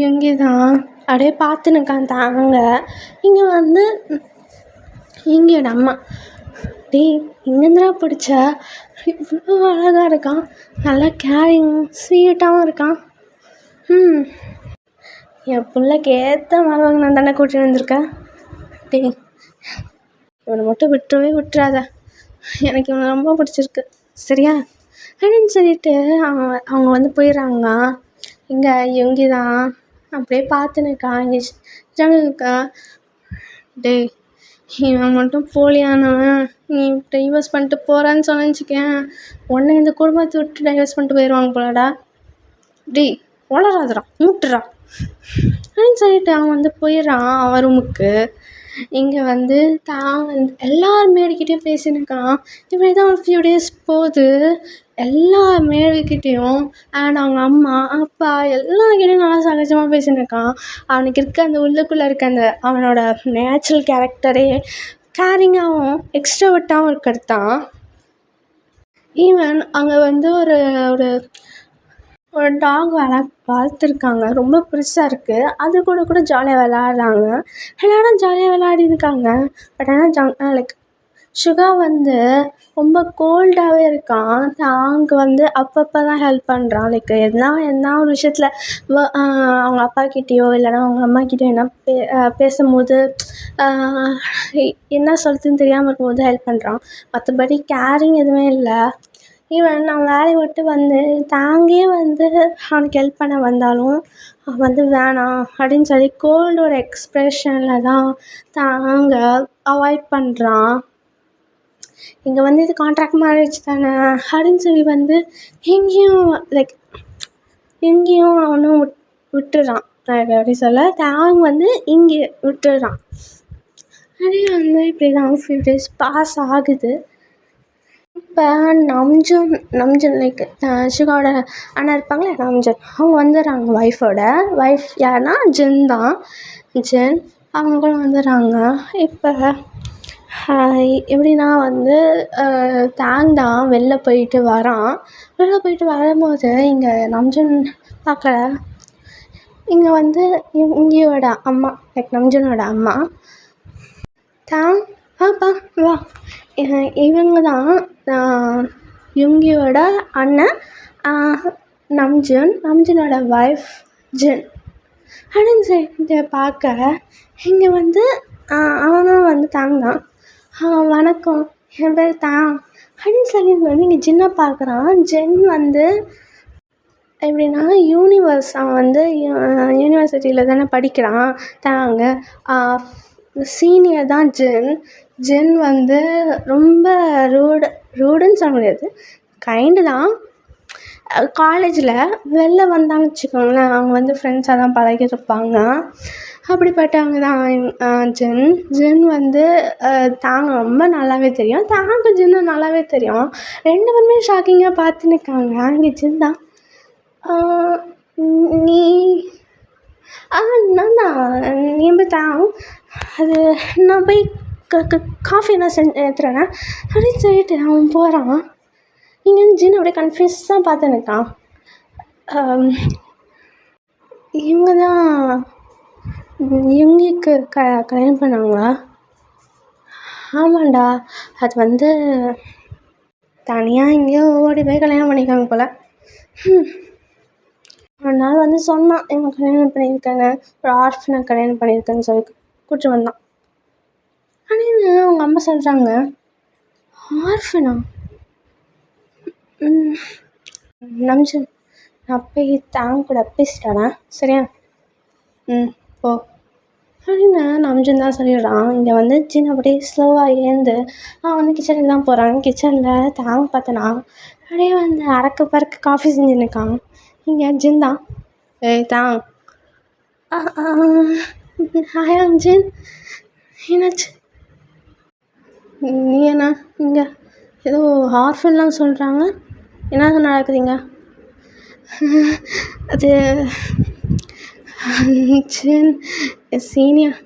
இங்கே தான் அப்படியே பார்த்துன்னு இருக்கான் தாங்க. இங்கே வந்து இங்கேயோட அம்மா, டே இங்கேருந்துடா பிடிச்ச, இவ்வளோ அழகாக இருக்கான், நல்லா கேரிங் ஸ்வீட்டாகவும் இருக்கான். என் பிள்ளைக்கு ஏற்ற மருமகன் நான் தானே கூட்டிட்டு வந்திருக்கேன். டே இவனை மட்டும் விட்டுறாத, எனக்கு இவனை ரொம்ப பிடிச்சிருக்கு, சரியா அப்படின்னு சொல்லிட்டு அவங்க வந்து போயிடுறாங்க. இங்கே எங்கே தான் அப்படியே பார்த்துன்னு இருக்கான். இங்கே ஜங்கக்கா, டே இவன் மட்டும் போலியானவன், நீ டைவர்ஸ் பண்ணிட்டு போகிறான்னு சொன்னேன்னு வச்சுக்கேன், உன்னை இந்த குடும்பத்தை விட்டு டைவர்ஸ் பண்ணிட்டு போயிடுவாங்க போலடா. டேய் வளராதுடா, மூட்டுறா அப்படின்னு சொல்லிட்டு அவன் வந்து போயிடுறான் அவன் ரூமுக்கு. இங்கே வந்து தான் வந்து எல்லார் மேடுக்கிட்டேயும் பேசினுக்கான். இப்படி தான் ஒரு ஃபியூ டேஸ் போகுது. எல்லா மேடுக்கிட்டேயும் அண்ட் அவங்க அம்மா அப்பா எல்லாருக்கிட்டையும் நல்லா சகஜமாக பேசினுருக்கான். அவனுக்கு இருக்க அந்த உள்ளுக்குள்ளே இருக்க அந்த அவனோட நேச்சுரல் கேரக்டரே கேரிங்காகவும் எக்ஸ்ட்ராவர்ட்டாகவும் இருக்கிறது தான். ஈவன் அங்கே வந்து ஒரு ஒரு ஒரு டாக் வளர்த்துருக்காங்க. ரொம்ப பெருசாக இருக்குது. அது கூட ஜாலியாக விளாட்றாங்க. எல்லாரும் ஜாலியாக விளாடிருக்காங்க. பட் ஆனால் லைக் சுகா வந்து ரொம்ப கோல்டாகவே இருக்கான். டாங்கு வந்து அப்பப்போ தான் ஹெல்ப் பண்ணுறான். லைக் எதனா ஒரு விஷயத்தில் அவங்க அப்பாக்கிட்டேயோ இல்லைனா அவங்க அம்மாக்கிட்டேயோ என்ன பேசும்போது என்ன சொல்கிறதுன்னு தெரியாமல் இருக்கும்போது ஹெல்ப் பண்ணுறான். மற்றபடி கேரிங் எதுவுமே இல்லை. ஈவன் நான் வேலையை விட்டு வந்து தாங்கே வந்து அவனுக்கு ஹெல்ப் பண்ண வந்தாலும் அவன் வந்து வேணாம் அப்படின்னு சொல்லி கோல்டோட எக்ஸ்ப்ரெஷனில் தான் தாங்க அவாய்ட் பண்ணுறான். இங்கே வந்து இது கான்ட்ராக்ட் மேரேஜ் தானே அப்படின்னு சொல்லி வந்து எங்கேயும் அவனும் விட்டுறான். எப்படி சொல்ல, தாங்க வந்து இங்கே விட்டுறான். அதே வந்து இப்படி தான் ஃபியூ டேஸ் பாஸ் ஆகுது. இப்போ நம்ஜுன் லைக் சுகாவோட அண்ணா இருப்பாங்களே நம்ஜுன், அவங்க வந்துடுறாங்க. ஒய்ஃப் யாருன்னா ஜென் தான். ஜென் அவங்களும் வந்துடுறாங்க. இப்போ எப்படின்னா வந்து தாங் தான் வெளில போயிட்டு வரான். வெளில போயிட்டு வரும்போது இங்கே நம்ஜுன் பார்க்கல. இங்கே வந்து இங்கேயோட அம்மா லைக் நம்ஜுனோட அம்மா தாங் வாப்பா வா, இவங்க தான் யுங்கியோட அண்ணன் நம்ஜுனோட ஒய்ஃப் ஜென் அப்படின்னு சொல்லிட்டு பார்க்க இங்கே வந்து அவனும் வந்து தாங் தான். வணக்கம், என் பேர் தாங் அப்படின்னு சொல்லிட்டு வந்து இங்கே ஜென்னை பார்க்குறான். ஜென் வந்து எப்படின்னா அவன் வந்து யூனிவர்சிட்டியில் தானே படிக்கிறான். தாங்க சீனியர் தான் ஜென் வந்து ரொம்ப ரூடுன்னு சொல்ல முடியாது, கைண்டு தான். காலேஜில் வெளில வந்தாங்கன்னு வச்சுக்கோங்களேன், அவங்க வந்து ஃப்ரெண்ட்ஸாக தான் பழகிருப்பாங்க. அப்படிப்பட்டவங்க தான் ஜென் வந்து தாங்க ரொம்ப நல்லாவே தெரியும். தாங்க ஜென்னும் நல்லாவே தெரியும். 2 பேருமே ஷாக்கிங்காக பார்த்துன்னுக்காங்க. இங்கே ஜென் தான் நீ நான் தான் நீ போய் தாங்க, அது நான் போய் காஃபி நான் ஏற்றுறேன் அப்படின்னு சொல்லிட்டு அவன் போகிறான். இங்கே வந்து ஜின் அப்படியே கன்ஃபியூஸாக பார்த்துன்னுக்கான். இவங்க தான் யுங்கிக்கு கல்யாணம் பண்ணாங்களா? ஆமாண்டா, அது வந்து தனியாக எங்கேயோ ஓடி போய் கல்யாணம் பண்ணிக்காங்க போல். ஒரு நாள் வந்து சொன்னான், இவங்க கல்யாணம் பண்ணியிருக்காங்க, ஒரு ஆர்ஃபனை கல்யாணம் பண்ணியிருக்கேன்னு சொல்லி கூப்பிட்டு வந்தான். அப்படின்னு அவங்க அம்மா சொல்கிறாங்க. ஆர்ஃபனா? நம்ஜன், நான் போய் தாங்க கூட பேசிட்டானா சரியா? போ அப்படின்னு நம்ஜன் தான் சொல்லிடுறான். இங்கே வந்து ஜின் அப்படியே ஸ்லோவாக ஏந்து அவன் வந்து கிச்சனுக்கு தான் போகிறான். கிச்சனில் தாங்க பார்த்தனா அப்படியே வந்து அறக்க பறக்க காஃபி செஞ்சுன்னுக்கான். இங்கே ஜின் தான், ஏய் தாங், ஹாய் ஜின், என்னாச்சு? நீ என்ன இங்கே ஏதோ ஆர்ஃபன்லாம் சொல்கிறாங்க, என்ன நடக்குதுங்க? அது ஜின் சீனியர்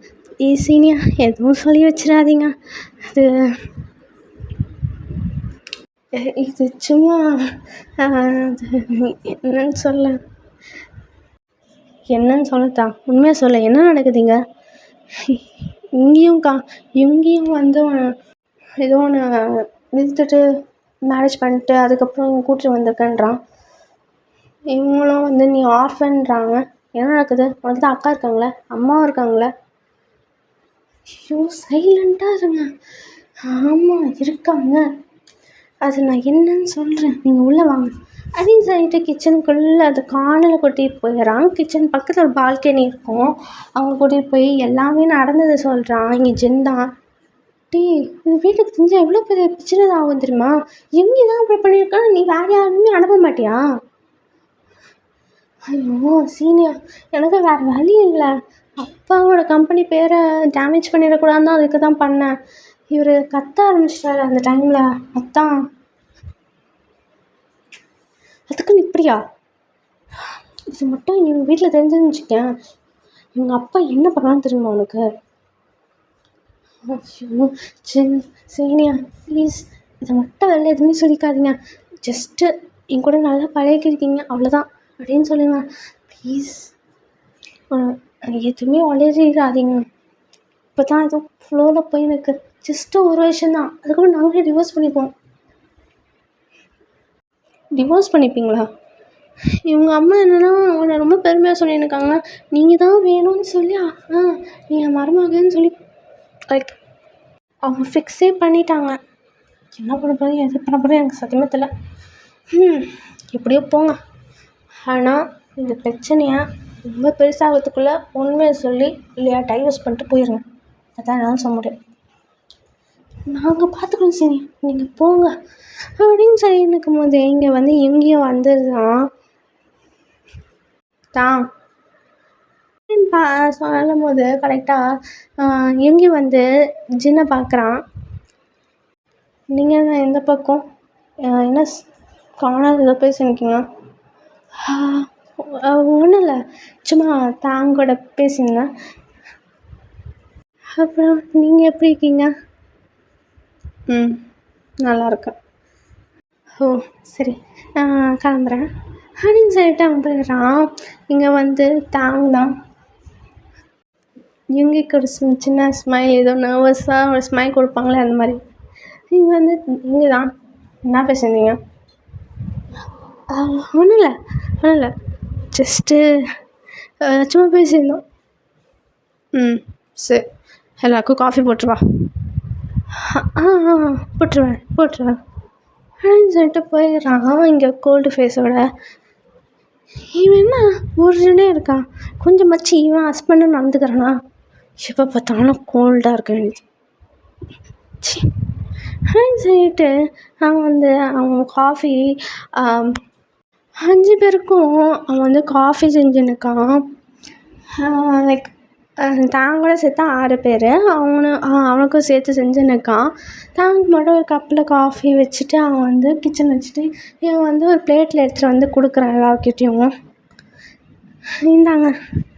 எதுவும் சொல்லி வச்சிடாதீங்க, அது இது சும்மா என்னன்னு சொல்லத்தான், உண்மையாக சொல்ல என்ன நடக்குதுங்க? இங்கேயும் வந்து ஏதோ ஒன்று விழுத்துட்டு மேரேஜ் பண்ணிட்டு அதுக்கப்புறம் இவங்க கூட்டிட்டு வந்திருக்கேன்றான். இவங்களும் வந்து நீ ஆர்ஃபன்றாங்க, என்ன நடக்குது? உனக்கு தான் அக்கா இருக்காங்களே, அம்மாவும் இருக்காங்களே. ஐயோ சைலண்ட்டாக இருங்க. ஆமாம் இருக்காங்க, அது நான் என்னன்னு சொல்கிறேன், நீங்கள் உள்ளே வாங்க அப்படின்னு சொல்லிட்டு கிச்சனுக்குள்ளே அது காணலை கூட்டிகிட்டு போயிடறான். கிச்சன் பக்கத்தில் ஒரு பால்கனி இருக்கும், அவங்க கூட்டிகிட்டு போய் எல்லாமே நடந்ததை சொல்கிறான். இங்கே ஜின் தான், டேய் இது வீட்டுக்கு தெரிஞ்சால் எவ்வளோ பெரிய பிரச்சனை ஆகும் தெரியுமா? எங்கே தான் அப்படி பண்ணியிருக்கா, நீ வேறு யாருமே அனுப்ப மாட்டியா? ஐயோ சீனியர், எனக்கு வேறு வழி இல்லை. அப்பாவோட கம்பெனி பேரை டேமேஜ் பண்ணிடக்கூடாதுன்னு தான் அதுக்கு தான் பண்ணேன். இவர் கத்த ஆரம்பிச்சிட்டாரு அந்த டைமில். அதான் அதுக்குன்னு இப்படியா? இது மட்டும் இவங்க வீட்டில் தெரிஞ்சுன்னு வச்சுக்கேன், இவங்க அப்பா என்ன பண்ணான்னு தெரியுமா உனக்கு? ஐயோ சீனியா ப்ளீஸ் இதை மட்டும் வெளில எதுவுமே சொல்லிக்காதீங்க. ஜஸ்ட்டு என் கூட நல்லா பழகிருக்கீங்க அவ்வளோதான் அப்படின்னு சொல்லுங்க ப்ளீஸ். எதுவுமே உளறிடாதீங்க. இப்போ தான் ஏதோ ஃப்ளோவில் போய் எனக்கு ஜஸ்ட்டு ஒரு வருஷம்தான், அதுக்கப்புறம் நாங்களே டிவோர்ஸ் பண்ணிப்போம். டிவோர்ஸ் பண்ணிப்பீங்களா? இவங்க அம்மா என்னென்னா உன்னை ரொம்ப பெருமையாக சொல்லியிருக்காங்க. நீங்கள் தான் வேணும்னு சொல்லி நீங்கள் மருமகன்னு சொல்லி லைக் அவங்க ஃபிக்ஸே பண்ணிட்டாங்க. என்ன பண்ண போகிறேன் எது பண்ண போகிறேன் எனக்கு சத்தியமாக தெரியல. எப்படியோ போங்க. ஆனால் இந்த பிரச்சனையை ரொம்ப பெருசாகிறதுக்குள்ளே உண்மையை சொல்லி இல்லையா டைவர்ஸ் பண்ணிட்டு போயிடுங்க. அதான் என்னால் சொல்ல முடியும். நாங்கள் பார்த்துக்கணும் சரி நீங்கள் போங்க அப்படின்னு சொல்லி இருக்கும் போது இங்கே வந்து எங்கேயும் வந்துடுதான் தான் சொல்லும் போது கரெக்டாக எங்கேயும் வந்து ஜின்னை பார்க்குறான். நீங்கள் எந்த பக்கம் என்ன காணாத ஏதோ பேசியிருக்கீங்க? ஒன்றும் இல்லை, சும்மா தாங்கூட பேசியிருந்தேன். அப்புறம் நீங்கள் எப்படி இருக்கீங்க? நல்லா இருக்கேன். ஓ சரி நான் கிளம்புறேன் அப்படின்னு சொல்லிட்டு அவன் போயிடுறான். இங்கே வந்து தான் இவங்களுக்கு ஒரு சின்ன ஸ்மைல், ஏதோ நர்வஸாக ஒரு ஸ்மைல் கொடுப்பாங்களே அந்த மாதிரி. நீங்கள் வந்து இங்கே தான் என்ன பேசுனீங்க? ஒன்றும் இல்லை ஜஸ்ட்டு சும்மா பேசியிருந்தோம். சரி எல்லாருக்கும் காஃபி போட்டுருவா. போட்டுருவேன் அப்படின்னு சொல்லிட்டு போயிடுறான். இங்கே கோல்டு ஃபேஸோட இவன் என்ன ஊருன்னே இருக்கான். கொஞ்சம் மச்சி இவன் ஹஸ்பண்டு நடந்துக்கிறானா? எப்போ பார்த்தாலும் கோல்டாக இருக்க வேண்டியது. அப்படின்னு சொல்லிட்டு அவன் வந்து அவன் காஃபி 5 பேருக்கும் அவன் வந்து காஃபி செஞ்சுன்னுக்கான். லைக் தாங்கூட சேர்த்தா 6 பேர். அவனுக்கும் சேர்த்து செஞ்சுன்னுக்கான். தாங்க மட்டும் ஒரு கப்பில் காஃபி வச்சுட்டு அவன் வந்து கிச்சன் வச்சுட்டு இவன் வந்து ஒரு பிளேட்டில் எடுத்துகிட்டு வந்து கொடுக்குறான் எல்லாருக்கிட்டேயும். இந்தாங்க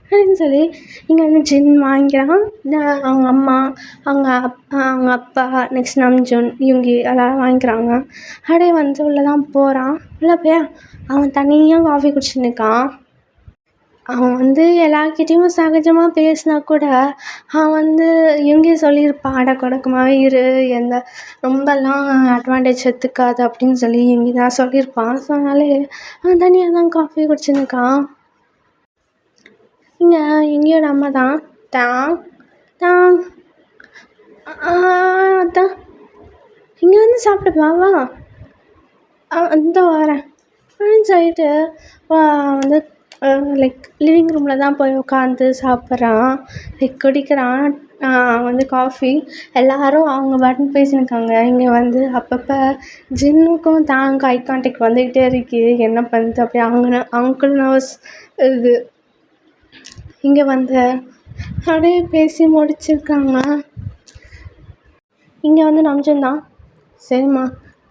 அப்படின்னு சொல்லி இங்கே வந்து ஜின் வாங்கிக்கிறான். அவங்க அம்மா அவங்க அப்பா நெக்ஸ்ட் நம்ஜூன் இவங்க எல்லோரும் வாங்கிக்கிறாங்க. அப்படியே வந்து உள்ளே தான் போகிறான். உள்ளே போய் அவன் தனியாக காஃபி குடிச்சுன்னு இருக்கான். அவன் வந்து எல்லார்கிட்டேயும் சகஜமாக பேசினா கூட அவன் வந்து இவங்க சொல்லியிருப்பான் அடக்கொடக்கமாகவே இரு, எந்த ரொம்பலாம் அட்வான்டேஜ் எடுத்துக்காது அப்படின்னு சொல்லி இவங்க தான் சொல்லியிருப்பான். ஸோ அதனாலே அவன் தனியாக தான் காஃபி குடிச்சுன்னு இருக்கான். இங்கே எங்கேயோட அம்மா தான் தான் அதான் இங்கே வந்து சாப்பிட்டு வா இந்த வரேன் அப்படின்னு சொல்லிட்டு வந்து லைக் லிவிங் ரூமில் தான் போய் உட்காந்து சாப்பிட்றான். லைக் குடிக்கிறான் வந்து காஃபி. எல்லோரும் அவங்க பாட்டுன்னு பேசியிருக்காங்க. இங்கே வந்து அப்பப்போ ஜின்னுக்கும் தாங்க ஐ கான்டாக்ட் வந்துக்கிட்டே இருக்குது. என்ன பண்ணுது அப்படி அவங்களும் நர்வஸ் இது. இங்கே வந்து அப்படியே பேசி முடிச்சிருக்காங்க. இங்கே வந்து நம்ஜன் தான் சரிம்மா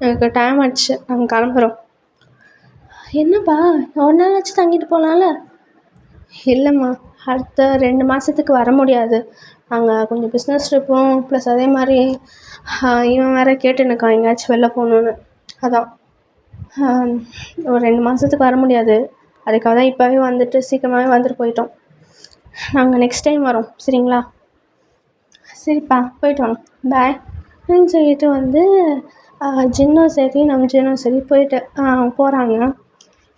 எனக்கு டைம் ஆச்சு நாங்கள் கிளம்புறோம். என்னப்பா ஒரு நாள் வச்சு தங்கிட்டு போகலாம்ல? இல்லைம்மா அடுத்த 2 மாதத்துக்கு வர முடியாது. நாங்கள் கொஞ்சம் பிஸ்னஸ் ட்ரிப்பும் ப்ளஸ் அதே மாதிரி இவன் வேறு கேட்டுன்னுக்கான் எங்கேயாச்சும் வெளில போகணுன்னு. அதான் ஒரு 2 மாதத்துக்கு வர முடியாது. அதுக்காக தான் இப்போவே வந்துட்டு சீக்கிரமாகவே வந்துட்டு போயிட்டோம். நாங்கள் நெக்ஸ்ட் டைம் வரோம் சரிங்களா? சரிப்பா போயிட்டு வாங்க பாய் அப்படின்னு சொல்லிட்டு வந்து ஜின்னும் சரி நம்ஜனும் சரி போயிட்டு போகிறாங்க.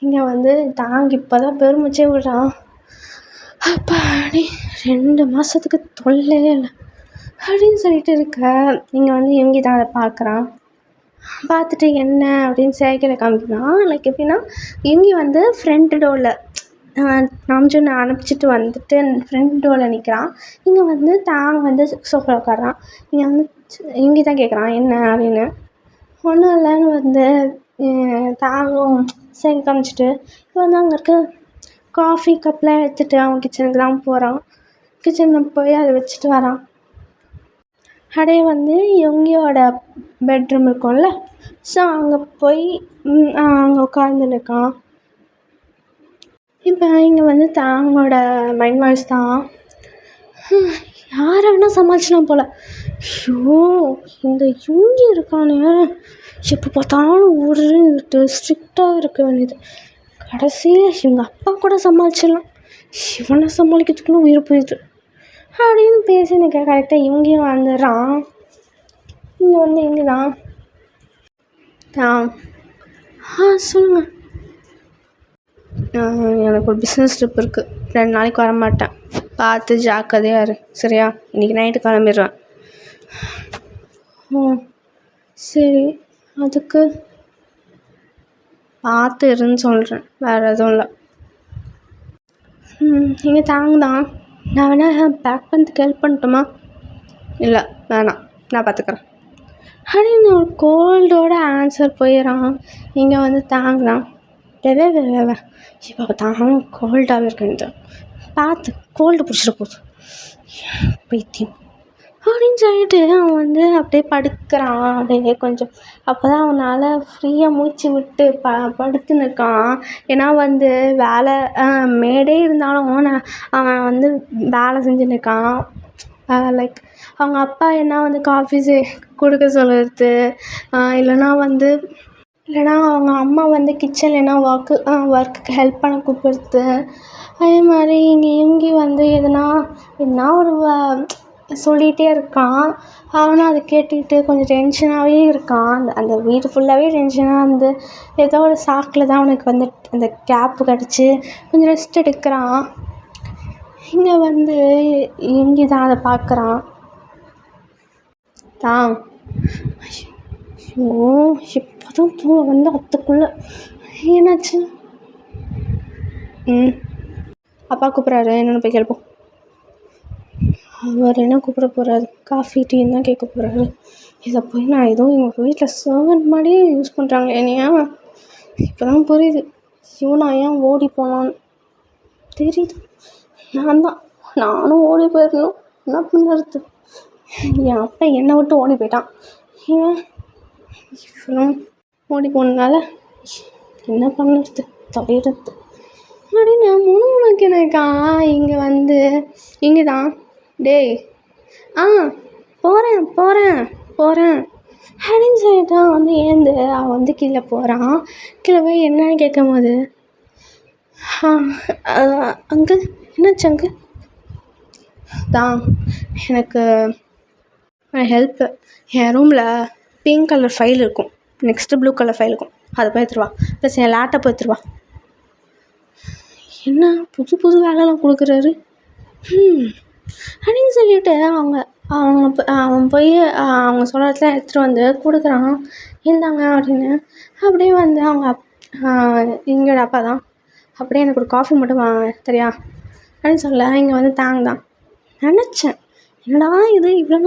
இங்கே வந்து தாங்க இப்போ தான் பெருமிச்சே விடுறான். அப்பாடி 2 மாதத்துக்கு தொல்லையே இல்லை அப்படின்னு சொல்லிட்டு இருக்க. இங்கே வந்து இவங்க தான் அதை பார்க்குறான். பார்த்துட்டு என்ன அப்படின்னு சைக்கிளை காமிக்கிறான். லைக் எப்படின்னா இவங்க வந்து ஃப்ரண்ட் டோரில் நம்ஜூனை அனுப்பிச்சிட்டு வந்துட்டு ஃப்ரண்ட் டோரில் நிற்கிறான். இங்கே வந்து தாங்க வந்து சோஃபாவில் உட்காடுறான். இங்கே வந்து இங்கே தான் கேட்குறான் என்ன அப்படின்னு. ஒன்றும் இல்லைன்னு வந்து தாங்கும் சரி காமிச்சிட்டு இப்போ வந்து அங்கே இருக்க காஃபி கப்லாம் எடுத்துகிட்டு அவன் கிச்சனுக்கு தான் போகிறான். கிச்சனில் போய் அதை வச்சுட்டு வரான். அப்படியே வந்து யுங்கியோட பெட்ரூம் இருக்கும்ல, ஸோ அங்கே போய் அங்கே உட்காந்துன்னு இருக்கான். இப்போ இங்கே வந்து தாங்கோட மைண்ட் வாய்ஸ் தான், யாரை வேணால் சமாளிச்சலாம் போல். ஐயோ இந்த யுங்கி இருக்கானே எப்போ பார்த்தாலும் ஒரு ஸ்ட்ரிக்டாக இருக்க வேண்டியது, கடைசியில் இவங்க அப்பா கூட சமாளிச்சிடலாம், இவனை சமாளிக்கிறதுக்குள்ள உயிர் போயிடுது அப்படின்னு பேசி நிற்க. கரெக்டாக இவங்கேயும் வந்துடுறான். இங்கே வந்து இங்கே தான் சொல்லுங்கள். எனக்கு ஒரு பிஸ்னஸ் ட்ரிப் இருக்குது, 2 நாளைக்கு வரமாட்டேன், பார்த்து ஜாக்கிரதையாக இரு சரியா, இன்றைக்கி நைட்டு கிளம்பிடுவேன். சரி, அதுக்கு பார்த்து இருன்னு சொல்கிறேன், வேறு எதுவும் இல்லை. நீங்கள் தாங்கதான், நான் வேணால் பேக் பண்ணுறதுக்கு ஹெல்ப் பண்ணட்டுமா? இல்லை வேணாம், நான் பார்த்துக்குறேன் அப்படின்னு ஒரு கோல்டோட ஆன்சர் போயிடறான். இங்கே வந்து தாங்கலாம் இப்போ தாங்க கோல்டாகவே இருக்கேன், பார்த்து கோல்டு பிடிச்சிட போகுது பைத்தியம் அப்படின்னு சொல்லிட்டு அவன் வந்து அப்படியே படுக்கிறான். அப்படியே கொஞ்சம் அப்போ தான் அவனால் ஃப்ரீயாக மூச்சு விட்டு படுத்துன்னு இருக்கான். ஏன்னா வந்து வேலை மேடே இருந்தாலும் அவன் வந்து வேலை செஞ்சுன்னு இருக்கான். லைக் அவங்க அப்பா என்ன வந்து காஃபி கொடுக்க சொல்லுறது, இல்லைனா அவங்க அம்மா வந்து கிச்சனில் என்ன ஒர்க்குக்கு ஹெல்ப் பண்ண கூப்பிடுறது. அதே மாதிரி இங்கே இவங்கி வந்து எதுனா ஒரு சொல்லிகிட்டே இருக்கான். அவனும் அதை கேட்டுக்கிட்டு கொஞ்சம் டென்ஷனாகவே இருக்கான். அந்த வீடு ஃபுல்லாகவே டென்ஷனாக இருந்து ஏதோ ஒரு சாக்கில் தான் அவனுக்கு வந்து அந்த கேப்பு கிடச்சி கொஞ்சம் ரெஸ்ட் எடுக்கிறான். இங்கே வந்து இங்கே தான் அதை பார்க்குறான். ஐயோ இப்போதான் தூங்க வந்து அதுக்குள்ளே என்னாச்சு? அப்பா கூப்பிட்றாரு, என்னென்னு போய் கேட்போம். அவர் என்ன கூப்பிட போகிறாரு, காஃபி டீன்னு தான் கேட்க போகிறாரு. இதை போய் நான் ஏதோ எங்கள் வீட்டில் சர்வன்ட் மாதிரியே யூஸ் பண்ணுறாங்க என்னையா. இப்போ தான் புரியுது இவனா ஏன் ஓடி போனான்னு தெரியுது. நானும் ஓடி போயிடணும், என்ன பண்ணுறது? என் அப்பா என்னை விட்டு ஓடி போயிட்டான், ஏன் இவனும் ஓடி போனதுனால என்ன பண்ணுறது தவிர்த்து அப்படின்னு முணுமுணுக்கு எனக்கா. இங்கே வந்து இங்கே தான் டேய் போகிறேன் அப்படின்னு சொல்லிட்டு வந்து ஏந்து அவன் வந்து கீழே போகிறான். கீழே போய் என்னன்னு கேட்கும் போது அங்கிள் என்னாச்சு அங்கிள்? எனக்கு ஹெல்ப்பு, என் ரூமில் பிங்க் கலர் ஃபைல் இருக்கும், நெக்ஸ்ட்டு ப்ளூ கலர் ஃபைல் இருக்கும், அதை போய் எடுத்துருவா. Plus n laptop எடுத்துருவா. என்ன புது வேலைலாம் கொடுக்குறாரு அப்படின்னு சொல்லிட்டு அவன் போய் அவங்க சொல்கிறதுலாம் எடுத்துகிட்டு வந்து கொடுக்குறான். இருந்தாங்க அப்படின்னு அப்படியே வந்து அவங்க எங்களோட அப்பா தான் அப்படியே எனக்கு ஒரு காஃபி மட்டும் தெரியா அப்படின்னு சொல்ல. இங்கே வந்து தான் நினச்சேன், என்னடா இது இவ்வளோ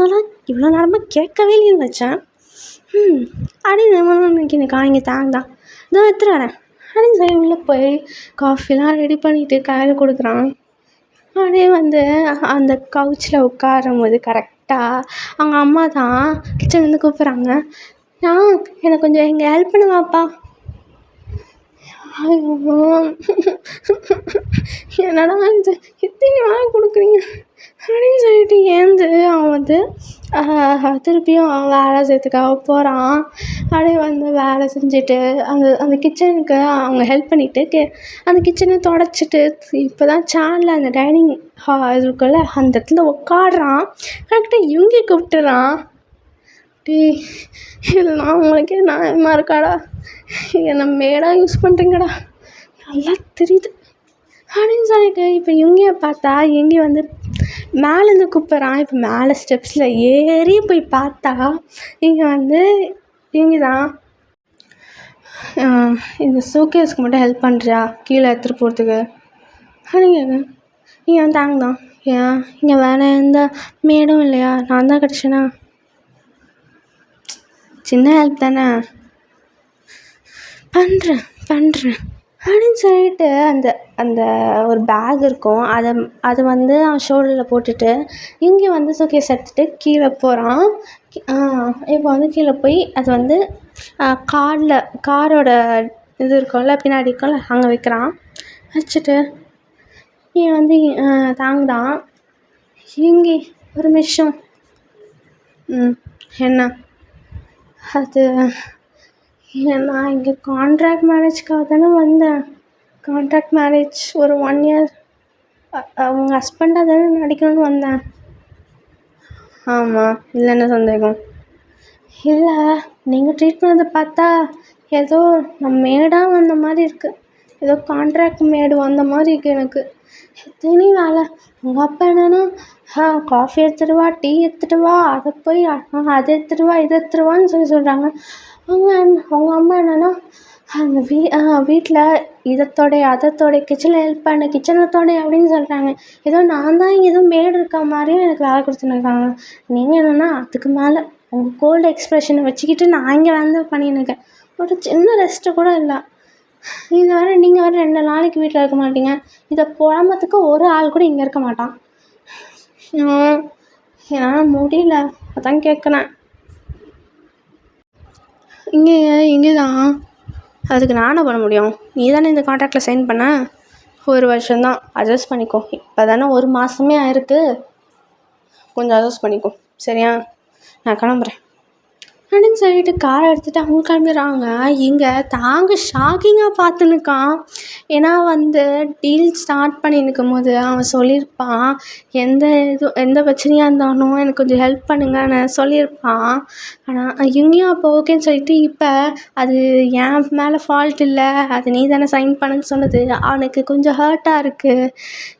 நேரமாக கேட்கவே இல்லைன்னு வச்சேன். அப்படின்னு நினைக்கா. இங்கே தான் இதோ எடுத்துகிட்டு வரேன் அப்படின்னு சொல்லி உள்ளே போய் காஃபிலாம் ரெடி பண்ணிவிட்டு கையில் கொடுக்குறான். அப்படியே வந்து அந்த கவுச்சில் உட்காரும் போது கரெக்டாக அவங்க அம்மா தான் கிச்சன்லேருந்து கூப்பிட்றாங்க. எனக்கு கொஞ்சம் இங்கே ஹெல்ப் பண்ணுவாப்பா. என்னடா இது இத்தனை வேலை கொடுக்குறீங்க அப்படின்னு சொல்லிட்டு ஏந்து அவன் வந்து திருப்பியும் வேலை செய்யறதுக்காக போகிறான். அப்படியே வந்து வேலை செஞ்சுட்டு அந்த கிச்சனுக்கு அவங்க ஹெல்ப் பண்ணிவிட்டு அந்த கிச்சனை தொடச்சிட்டு இப்போ தான் சேனில் அந்த டைனிங் இது இருக்குல்ல அந்த இடத்துல உட்காடுறான். கரெக்டாக இவங்க கூப்பிட்டுறான். இதெல்லாம் உங்களுக்கே நியாயமாக இருக்காடா, என்னை மேடாக யூஸ் பண்ணுறீங்கடா, நல்லா தெரியுது அப்படின்னு சொல்லிட்டு இப்போ இவங்க பார்த்தா எங்கே வந்து மேலேருந்து கூப்பிட்றான். இப்போ மேலே ஸ்டெப்ஸில் ஏறி போய் பார்த்தா இங்கே வந்து இவங்க தான் இந்த ஷோகேஸ்க்கு மட்டும் ஹெல்ப் பண்ணுறியா கீழே எடுத்துகிட்டு போகிறதுக்கு அப்படிங்க. இங்கே வந்து தான் ஏன் இங்கே வேறு எந்த மேடும் இல்லையா, நான் தான் கிடச்சேனா? சின்ன ஹெல்ப் தானே, பண்ணுறேன் பண்ணுறேன் அப்படின்னு சொல்லிட்டு அந்த அந்த ஒரு பேக் இருக்கும், அதை வந்து அவன் ஷோல்டரில் போட்டுட்டு இங்கே வந்து சுகேஸ் எடுத்துகிட்டு கீழே போகிறான். இப்போ வந்து கீழே போய் அது வந்து காரோட இது இருக்கும்ல, பின்னாடி இருக்கும்ல, அங்கே வைக்கிறான். வச்சுட்டு இவன் வந்து தாங்குதான். இங்கே ஒரு நிமிஷம். என்ன அது? நான் இங்கே கான்ட்ராக்ட் மேரேஜ்க்காக தானே வந்தேன். கான்ட்ராக்ட் மேரேஜ் ஒரு 1 இயர் அவங்க ஹஸ்பண்டாக தானே நடிக்கணும்னு வந்தேன். ஆமாம், இல்லை என்ன சந்தேகம்? இல்லை, நீங்கள் ட்ரீட் பண்ணதை பார்த்தா ஏதோ நான் மேடாக வந்த மாதிரி இருக்குது, ஏதோ கான்ட்ராக்ட் மேடு வந்த மாதிரி இருக்குது எனக்கு. எத்தனை வேலை உங்கள் அப்பா என்னென்னா காஃபி எடுத்துகிட்டு வா, டீ எடுத்துகிட்டு வா, அதை போய் அதை எடுத்துகிட்டு வா, இதை எடுத்துகிட்டு வான்னு சொல்கிறாங்க. அவங்க அம்மா என்னென்னா அந்த வீட்டில் அதை கிச்சனில் ஹெல்ப் பண்ண, கிச்சனை அப்படின்னு சொல்கிறாங்க. ஏதோ நான் தான் இங்கே ஏதோ மேடு இருக்க மாதிரியும் எனக்கு வேலை கொடுத்துருக்காங்க. நீங்கள் என்னென்னா அதுக்கு மேலே உங்கள் கோல்டு எக்ஸ்ப்ரெஷனை வச்சுக்கிட்டு நான் இங்கே வந்து பண்ணியிருக்கேன். ஒரு சின்ன ரெஸ்ட்டு கூட இல்லை. நீங்கள் வேறு 2 நாளைக்கு வீட்டில் இருக்க மாட்டீங்க. இதை புலம்பத்துக்கு ஒரு ஆள் கூட இங்கே இருக்க மாட்டான். என்னால் முடியல, அதான் கேட்குறேன். இங்கே தான். அதுக்கு நானே பண்ண முடியும்? நீ தானே இந்த கான்ட்ராக்டில் சைன் பண்ண. 1 வருஷம்தான், அட்ஜஸ்ட் பண்ணிக்கோ. இப்போ தானே 1 மாதமே ஆயிருக்கு, கொஞ்சம் அட்ஜஸ்ட் பண்ணிக்கோ சரியா? நான் கிளம்புறேன் அப்படின்னு சொல்லிட்டு காரை எடுத்துகிட்டு அவங்க கிளம்பிடுறாங்க. இங்கே தாங்க ஷாக்கிங்காக பார்த்துன்னுக்கான். ஏன்னா வந்து டீல் ஸ்டார்ட் பண்ணின்னுக்கும் போது அவன் சொல்லியிருப்பான், எந்த பிரச்சனையாக இருந்தாலும் எனக்கு கொஞ்சம் ஹெல்ப் பண்ணுங்கன்னு சொல்லியிருப்பான். ஆனால் இங்கேயும் அப்போ ஓகேன்னு சொல்லிட்டு இப்போ அது என் மேலே ஃபால்ட் இல்லை, அது நீ தானே சைன் பண்ணுன்னு சொன்னது அவனுக்கு கொஞ்சம் ஹர்ட்டாக இருக்குது.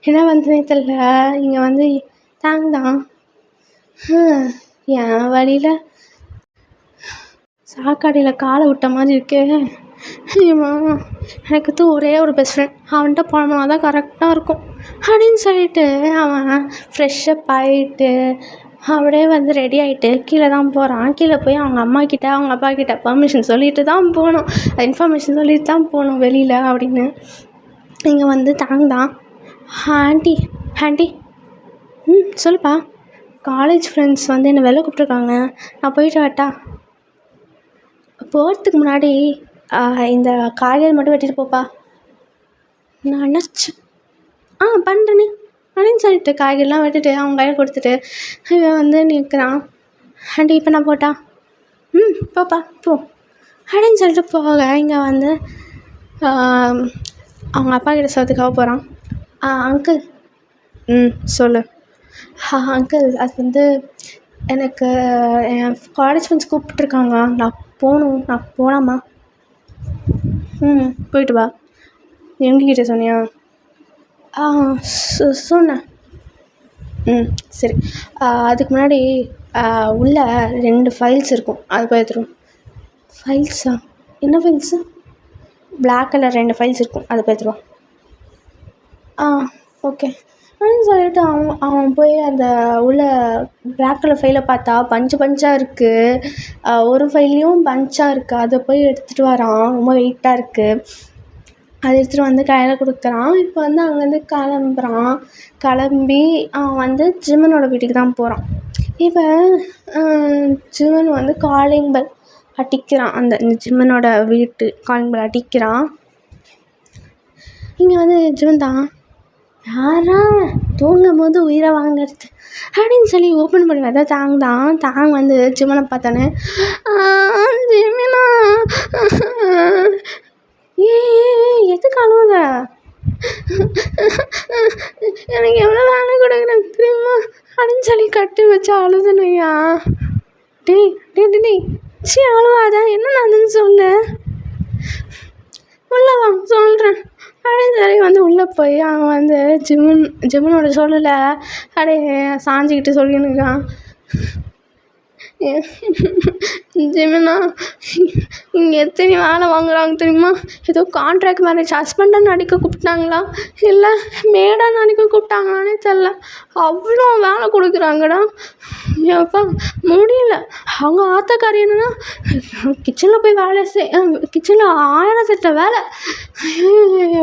ஏன்னா வந்து தெரியல, இங்கே வந்து தாங்கதான் என் வழியில் சாக்காடியில் காலை விட்ட மாதிரி இருக்கே. ஐயம்மா, எனக்கு ஒரே ஒரு பெஸ்ட் ஃப்ரெண்ட், அவன்கிட்ட போனோம்னா தான் கரெக்டாக இருக்கும் அப்படின்னு சொல்லிட்டு அவன் ஃப்ரெஷ்ஷப் ஆகிட்டு அப்படியே வந்து ரெடி ஆகிட்டு கீழே தான் போகிறான். கீழே போய் அவங்க அம்மாக்கிட்ட அவங்க அப்பாக்கிட்ட பர்மிஷன் சொல்லிட்டு தான் போகணும், இன்ஃபர்மேஷன் சொல்லிட்டு தான் போகணும் வெளியில் அப்படின்னு. இங்கே வந்து தாங்கதான். ஆண்டி சொல்லுப்பா. காலேஜ் ஃப்ரெண்ட்ஸ் வந்து என்னை வெளில கூப்பிட்ருக்காங்க, நான் போயிட்டு வரட்டா? போகிறதுக்கு முன்னாடி இந்த காய்கறி மட்டும் வெட்டிட்டு போப்பா. நான் நினச்சி பண்ணுறேன்னு அப்படின்னு சொல்லிட்டு காய்கறிலாம் வெட்டிட்டு அவங்க கையில் கொடுத்துட்டு இவன் வந்து நிற்கிறான். ஆண்டி இப்போ நான் போட்டா? போப்பா போ அப்படின்னு சொல்லிட்டு போக இங்கே வந்து அவங்க அப்பா கிட்ட சொல்கிறதுக்காக போகிறான். அங்கிள் சொல்லு. அங்கிள், அது வந்து எனக்கு என் காலேஜ் ஃப்ரெண்ட்ஸ் கூப்பிட்ருக்காங்க, நான் போகணும், நான் போகலாமா? போயிட்டு வா. எங்ககிட்ட சொன்னியா? சொன்னேன். சரி. அதுக்கு முன்னாடி உள்ள 2 ஃபைல்ஸ் இருக்கும், அது போய் எடுத்துருவோம். ஃபைல்ஸா? என்ன ஃபைல்ஸு? பிளாக் கலர் 2 ஃபைல்ஸ் இருக்கும், அது போய் எடுத்துருவான். ஓகே அப்படின்னு சொல்லிட்டு அவன் போய் அந்த உள்ள பிளாக் கலர் ஃபைலை பார்த்தா பஞ்சாக இருக்குது. ஒரு ஃபைல்லையும் பஞ்சாக இருக்குது, அதை போய் எடுத்துகிட்டு வரான். ரொம்ப வெயிட்டாக இருக்குது. அதை எடுத்துகிட்டு வந்து கையில் கொடுக்குறான். இப்போ வந்து அங்கேருந்து கிளம்பி அவன் வந்து ஜிமனோட வீட்டுக்கு தான் போகிறான். இப்போ ஜிமன் வந்து காலிங் பெல் அடிக்கிறான். இந்த ஜிமனோட வீட்டு காலிங் பெல் அடிக்கிறான். இங்கே வந்து ஜிமன் தான், யாரா தூங்கும் போது உயிரை வாங்கிறது அப்படின்னு சொல்லி ஓப்பன் பண்ணி பார்த்தா தாங்க வந்து ஜிமனை பார்த்தானே, ஜிமினா எதுக்கு அழுவுத? எனக்கு எவ்வளோ வேலை கொடுக்குறேன் தெரியுமா அப்படின்னு சொல்லி கட்டி வச்சு அழுதுனையா. டேய் அழுவாத, என்ன நடந்துன்னு சொல்லு, உள்ள வா சொல்கிறேன் அப்படின்னு சொல்லி வந்து உள்ளே போய் அவன் வந்து ஜிமனோட சொல்லலை அப்படியே சாஞ்சிக்கிட்டு சொல்லினுக்கான். ஜெமினா, இங்கே எத்தனை வேலை வாங்குறாங்க தெரியுமா? ஏதோ கான்ட்ராக்ட் மேரேஜ் ஹஸ்பண்டாக நடிக்க கூப்பிட்டாங்களா இல்லை மேடாக நடிக்க கூப்பிட்டாங்களானே தெரில. அவ்வளோ வேலை கொடுக்குறாங்கடா. எப்பா முடியல. அவங்க ஆத்தக்காரி என்னன்னா கிச்சனில் போய் வேலை கிச்சனில் 1008 வேலை.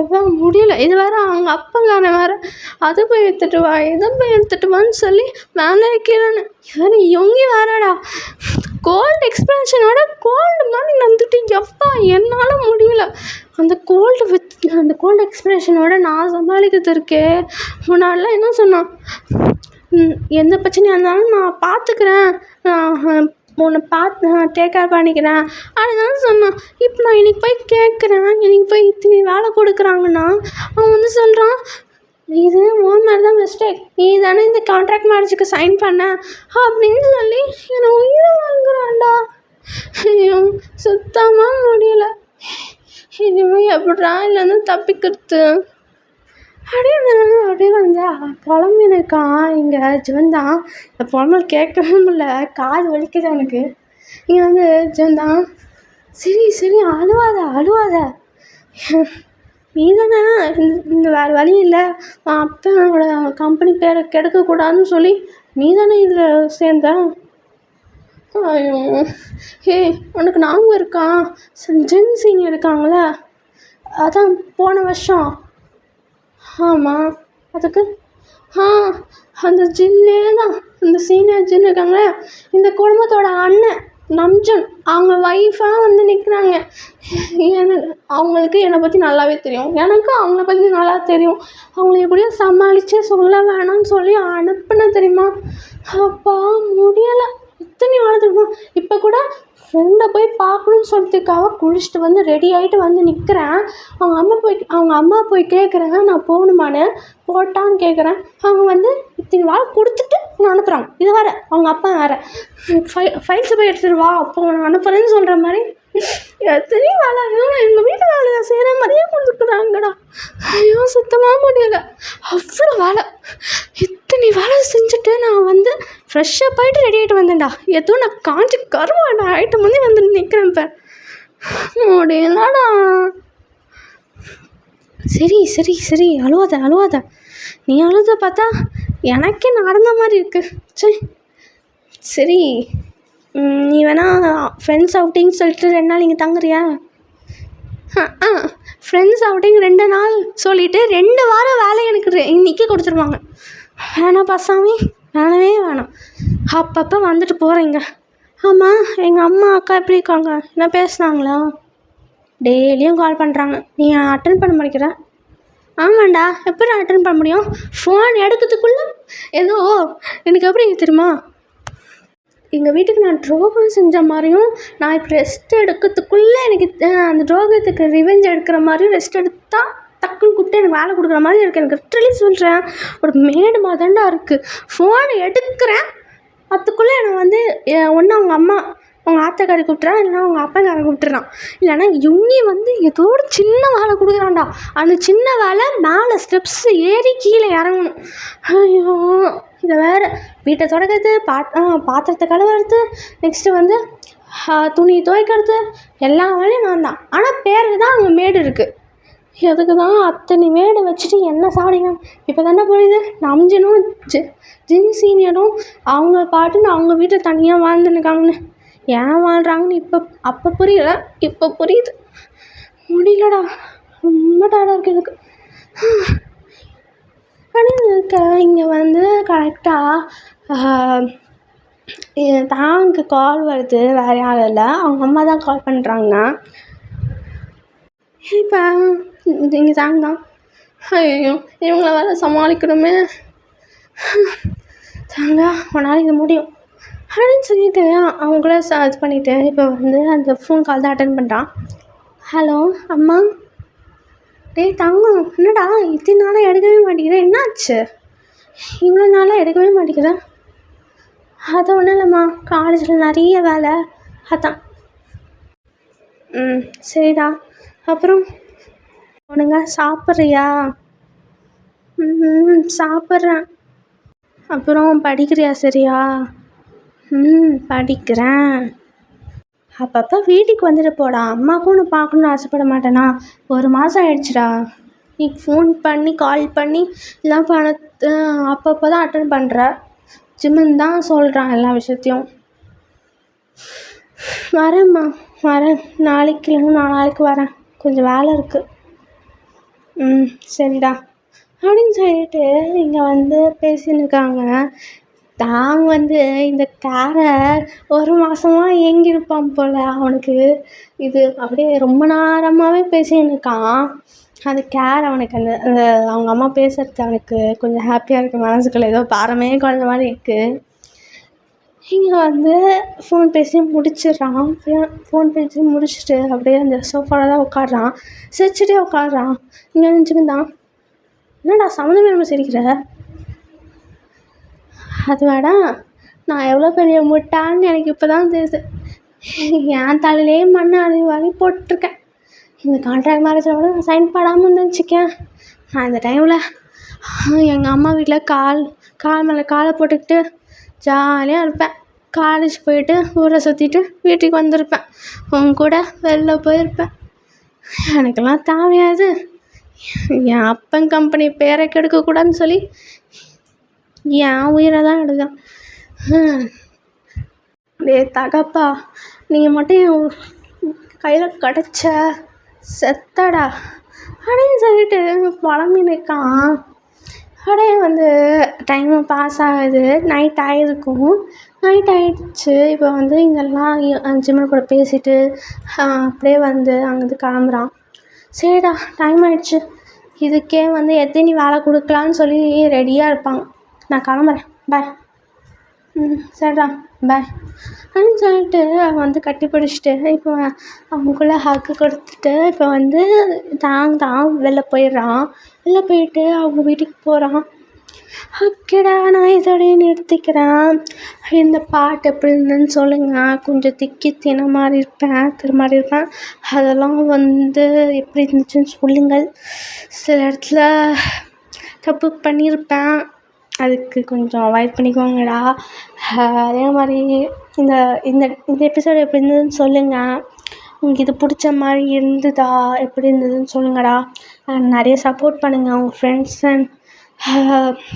எப்பா முடியல. இது வேறு அவங்க அப்பங்காரன் வேறு அது போய் எடுத்துகிட்டு வா இதை போய் எடுத்துகிட்டு வான்னு சொல்லி வேலை வைக்கிறேன்னு வேறு இவங்க வேறடா கோல்டு எக்ஸ்பிரஷனோட கோல்டு மாதிரி வந்துட்டு எப்பா என்னால் முடியல. அந்த கோல்டு எக்ஸ்பிரஷனோட நான் சமாளிக்கிறது இருக்கே. முன்னாடிலாம் என்ன சொன்னான், எந்த பிரச்சனையாக இருந்தாலும் நான் பார்த்துக்கிறேன், நான் உன்னை பார்த்து டேக் கேர் பண்ணிக்கிறேன் அப்படின்னு சொன்னான். இப்போ நான் இன்றைக்கி போய் கேட்குறேன், இன்றைக்கி போய் இத்தனை வேலை கொடுக்குறாங்கன்னா அவன் வந்து சொல்கிறான், இது உன் மேலே தான் மிஸ்டேக், நீ தானே இந்த கான்ட்ராக்ட் மேரேஜுக்கு சைன் பண்ண அப்படின்னு சொல்லி என்னை உயிரை வாங்குறான்டா. ஐயோ சுத்தமாக முடியல. இனிமேல் எப்படா இல்லைன்னு தப்பிக்கிறது அப்படியே வந்தா கிளம்பினுக்கான். இங்கே ஜீவன்தான் இந்த பொண்ணு கேட்கவே முடியல, காது வலிக்குது அவனுக்கு. இங்கே வந்து ஜீவன்தான், சரி அழுவாத நீ தானே இந்த வேறு வழி இல்லை, அப்பனோட கம்பெனி பேரை கெடுக்கக்கூடாதுன்னு சொல்லி நீ தானே இதில் சேர்ந்த. ஐயோ உனக்கு ஞாபகம் இருக்கா, ஜென்சிங்க இருக்காங்களே, அதான் போன வருஷம். ஆமாம் அதுக்கு அந்த ஜின்னே தான், இந்த சீனியர் ஜின்னு இருக்காங்களே, இந்த குடும்பத்தோட அண்ணன் நம்ஜன் அவங்க ஒய்ஃபாக வந்து நிற்கிறாங்க. அவங்களுக்கு என்னை பற்றி நல்லாவே தெரியும், எனக்கும் அவங்கள பற்றி நல்லா தெரியும். அவங்கள எப்படியோ சமாளித்து சொல்ல வேணாம்னு சொல்லி அனுப்புனேன் தெரியுமா. அப்பா முடியலை. இத்தனை வேலை தெரியுமா. இப்போ கூட ஃப்ரெண்டை போய் பார்க்கணுன்னு சொல்லிட்டுக்காக குளிச்சுட்டு வந்து ரெடி ஆகிட்டு வந்து நிற்கிறேன். அவங்க அம்மா போய் கேட்குறாங்க நான் போகணுமான்னு, போட்டான்னு கேட்குறேன். அவங்க வந்து இத்தனை வேலை கொடுத்துட்டு நான் அனுப்புகிறாங்க. இது வேறு அவங்க அப்பா வேறு ஃபைல்ஸை போய் எடுத்துகிட்டு வா அப்போ நான் அனுப்புகிறேன்னு சொல்கிற மாதிரி எத்தனையும் வேலை. ஐயோ நான் எங்கள் வீட்டு வேலையை செய்கிற மாதிரியே கொடுத்துக்குறாங்கடா. ஐயோ சுத்தமாக முடியலை. அவ்வளோ வேலை, இத்தனை வேலை செஞ்சுட்டு நான் வந்து ஃப்ரெஷ்ஷாக போயிட்டு ரெடி ஆகிட்டு வந்தேன்டா. ஏதோ நான் காஞ்சி கருவாடா ஐட்டம் வந்து வந்து நிற்கிறேன். இப்போ முடியலடா. சரி அழுவாத. நீ அழுத பார்த்தா எனக்கே நடந்த மாதிரி இருக்குது. சரி நீ வேணா ஃப்ரெண்ட்ஸ் அவுட்டிங் சொல்லிட்டு 2 நாள் இங்கே தங்குறியா? ஃப்ரெண்ட்ஸ் அவுட்டிங் 2 நாள் சொல்லிவிட்டு 2 வாரம் வேலை எனக்கு இன்றைக்கி கொடுத்துருவாங்க. வேணாப்பா சாமி, வேணவே வேணாம். அப்பப்போ வந்துட்டு போகிறீங்க. ஆமாம் எங்கள் அம்மா அக்கா எப்படி இருக்காங்க, என்ன பேசுனாங்களா? டெய்லியும் கால் பண்ணுறாங்க, நீ அட்டன் பண்ண மாட்டேங்கிற. ஆமாண்டா எப்படி அட்டன் பண்ண முடியும், ஃபோன் எடுக்கிறதுக்குள்ளே ஏதோ எனக்கு எப்படி தெரியுமா, எங்கள் வீட்டுக்கு நான் துரோகம் செஞ்ச மாதிரியும், நான் இப்போ ரெஸ்ட் எடுக்கிறதுக்குள்ளே எனக்கு அந்த துரோகத்துக்கு ரிவெஞ்ச் எடுக்கிற மாதிரியும், ரெஸ்ட் எடுத்தால் டக்குன்னு கூப்பிட்டு எனக்கு வேலை கொடுக்குற மாதிரி இருக்குது. எனக்கு லிட்ரலி சொல்கிறேன், ஒரு மேடு மாதிரிதான்டா இருக்குது. ஃபோனை எடுக்கிறேன், அதுக்குள்ளே என்னை வந்து ஒன்று அவங்க ஆத்தக்காரி கூப்பிட்றான், இல்லைனா அவங்க அப்பங்காரை கூப்பிட்டுறான், இல்லைனா இவங்க வந்து ஏதோ ஒரு சின்ன வேலை கொடுக்குறான்டா. அந்த சின்ன வேலை மேலே ஸ்டெப்ஸ் ஏறி கீழே இறங்கணும். ஐயோ இதை வேறு வீட்டை தொடக்கிறது, பாத்திரத்தை கழுவுறது, நெக்ஸ்ட்டு வந்து துணி துவைக்கிறது, எல்லா வேலையும் நான் தான். ஆனால் பேருக்கு தான் அங்கே மேடு இருக்குது. எதுக்கு தான் அத்தனை மேடை வச்சுட்டு என்ன சாப்பிடுங்க. இப்போ தானே புரியுது, நம்ஜனும் ஜின் சீனியரும் அவங்க பாட்டுன்னு அவங்க வீட்டில் தனியாக வாழ்ந்துருக்காங்கன்னு. ஏன் வாழ்கிறாங்கன்னு அப்போ புரியல, இப்போ புரியுது. முடியலடா, ரொம்ப டயர்டாக இருக்குது எனக்கு. ஆனால் இங்கே வந்து கரெக்டாக தாங்க கால் வருது, வேறு யாரும் இல்லை, அவங்க அம்மா தான் கால் பண்ணுறாங்க. இப்போ இங்கே தாங்க தான். ஐயோ இவங்கள வேறு சமாளிக்கணுமே. தாங்க உன்னால் இது முடியும் அப்படின்னு சொல்லிட்டு அவங்கள இது பண்ணிவிட்டு இப்போ வந்து அந்த ஃபோன் கால் தான் அட்டன் பண்ணுறான். ஹலோ அம்மா. டேய் தங்கம், என்னடா இத்தனை நாளாக எடுக்கவே மாட்டேங்கிற, என்னாச்சு இவ்வளோ நாளாக எடுக்கவே மாட்டேங்கிற? அது ஒன்றும் இல்லைம்மா, காலேஜில் நிறைய வேலை, அதான். சரிடா. அப்புறம் ஒழுங்கா சாப்பிட்றியா? சாப்பிட்றேன். அப்புறம் படிக்கிறியா சரியா? படிக்கிறேன். அப்பப்போ வீட்டுக்கு வந்துட்டு போடா. அம்மாவுக்கும் ஒன்று பார்க்கணுன்னு ஆசைப்பட மாட்டேனா? 1 மாதம் ஆயிடுச்சுடா. நீ ஃபோன் பண்ணி கால் பண்ணி எல்லாம் அப்பப்போ தான் அட்டன் பண்ணுற. ஜிம்முன்னு தான் சொல்கிறான் எல்லா விஷயத்தையும். வரேம்மா, வரேன். நாளைக்கு இல்லைன்னா நாளான்னைக்கு வரேன். கொஞ்சம் வேலை இருக்குது. சரிடா அப்படின்னு சொல்லிட்டு இங்கே வந்து பேசின்னு இருக்காங்க. தான் வந்து இந்த கேரை 1 மாதமா ஏங்கியிருப்பான் போல். அவனுக்கு இது அப்படியே ரொம்ப நேரமாகவே பேசின்னு இருக்கான். அந்த கேர் அவனுக்கு அந்த அவங்க அம்மா பேசுகிறது அவனுக்கு கொஞ்சம் ஹாப்பியாக இருக்குது. மனசுக்குள்ளே ஏதோ பாரமே குறைஞ்ச மாதிரி இருக்குது. இங்கே வந்து ஃபோன் பேசி முடிச்சிடுறான். ஃபோன் பேசி முடிச்சுட்டு அப்படியே அந்த சோஃபாவில் தான் உட்காடுறான். சிரிச்சுட்டே உட்காடுறான். இங்கே நினச்சிருந்தான், என்னடா சம்மந்தமே நம்ம சிரிக்கிற? அது வேடா, நான் எவ்வளோ பெரிய முட்டான்னு எனக்கு இப்போ தான் தெரியுது. என் தலையிலே மண்ணை அழிவாளி போட்டிருக்கேன். இந்த கான்ட்ராக்ட் மேரேஜில் கூட நான் சைன் பண்ணாமல் இருந்துச்சுக்கேன். நான் இந்த டைமில் எங்கள் அம்மா வீட்டில் கால் மேலே காலை போட்டுக்கிட்டு ஜாலியாக இருப்பேன். காலேஜ் போயிட்டு ஊரை சுற்றிட்டு வீட்டுக்கு வந்திருப்பேன். உன் கூட வெளில போயிருப்பேன். எனக்கெல்லாம் தேவையாது. என் அப்பன் கம்பெனி பேரை கெடுக்கக்கூடாதுன்னு சொல்லி என் உயிரை தான் எடுக்கான். தகப்பா, நீங்கள் மட்டும் என் கையில் கிடச்ச செத்தடா அப்படின்னு சொல்லிட்டு புலம்பி நிற்கான். அப்படியே வந்து டைமு பாஸ் ஆகுது. நைட் ஆகிருக்கும். நைட் ஆகிடுச்சு. இப்போ வந்து இங்கெல்லாம் ஜிம்மன் கூட பேசிவிட்டு அப்படியே வந்து அங்கேருந்து கிளம்புறான். சரிடா, டைம் ஆகிடுச்சு. இதுக்கே வந்து எத்தனை வேலை கொடுக்கலான்னு சொல்லி ரெடியாக இருப்பாங்க. நான் கிளம்புறேன், பாய். சரிடா, பாய் அப்படின்னு சொல்லிட்டு அவன் வந்து கட்டி பிடிச்சிட்டு இப்போ அவங்களுக்குள்ளே ஹக்கு கொடுத்துட்டு இப்போ வந்து தான் வெளில போயிடுறான். வெளில போயிட்டு அவங்க வீட்டுக்கு போகிறான். ஓகேடா, நான் இதோடய நிறுத்திக்கிறேன். இந்த பாட்டு எப்படி இருந்ததுன்னு சொல்லுங்கள். கொஞ்சம் தின மாதிரி இருப்பேன். அதெல்லாம் வந்து எப்படி இருந்துச்சுன்னு சொல்லுங்கள். சில இடத்துல தப்பு பண்ணியிருப்பேன், அதுக்கு கொஞ்சம் அவாய்ட் பண்ணிக்கோங்கடா. அதே மாதிரி இந்த இந்த இந்த எபிசோடு எப்படி இருந்ததுன்னு சொல்லுங்கள். உங்களுக்கு இது பிடிச்ச மாதிரி இருந்ததா, எப்படி இருந்ததுன்னு சொல்லுங்கடா. நிறைய சப்போர்ட் பண்ணுங்கள். உங்கள் ஃப்ரெண்ட்ஸ் அண்ட்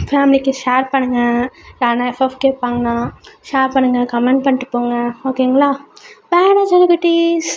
ஃபேமிலிக்கு ஷேர் பண்ணுங்கள். யாருன்னா எஃப்எஃப் கேட்பாங்கன்னா ஷேர் பண்ணுங்கள், கமெண்ட் பண்ணிட்டு போங்க. ஓகேங்களா? பேடா செல்லக்குட்டீஸ்.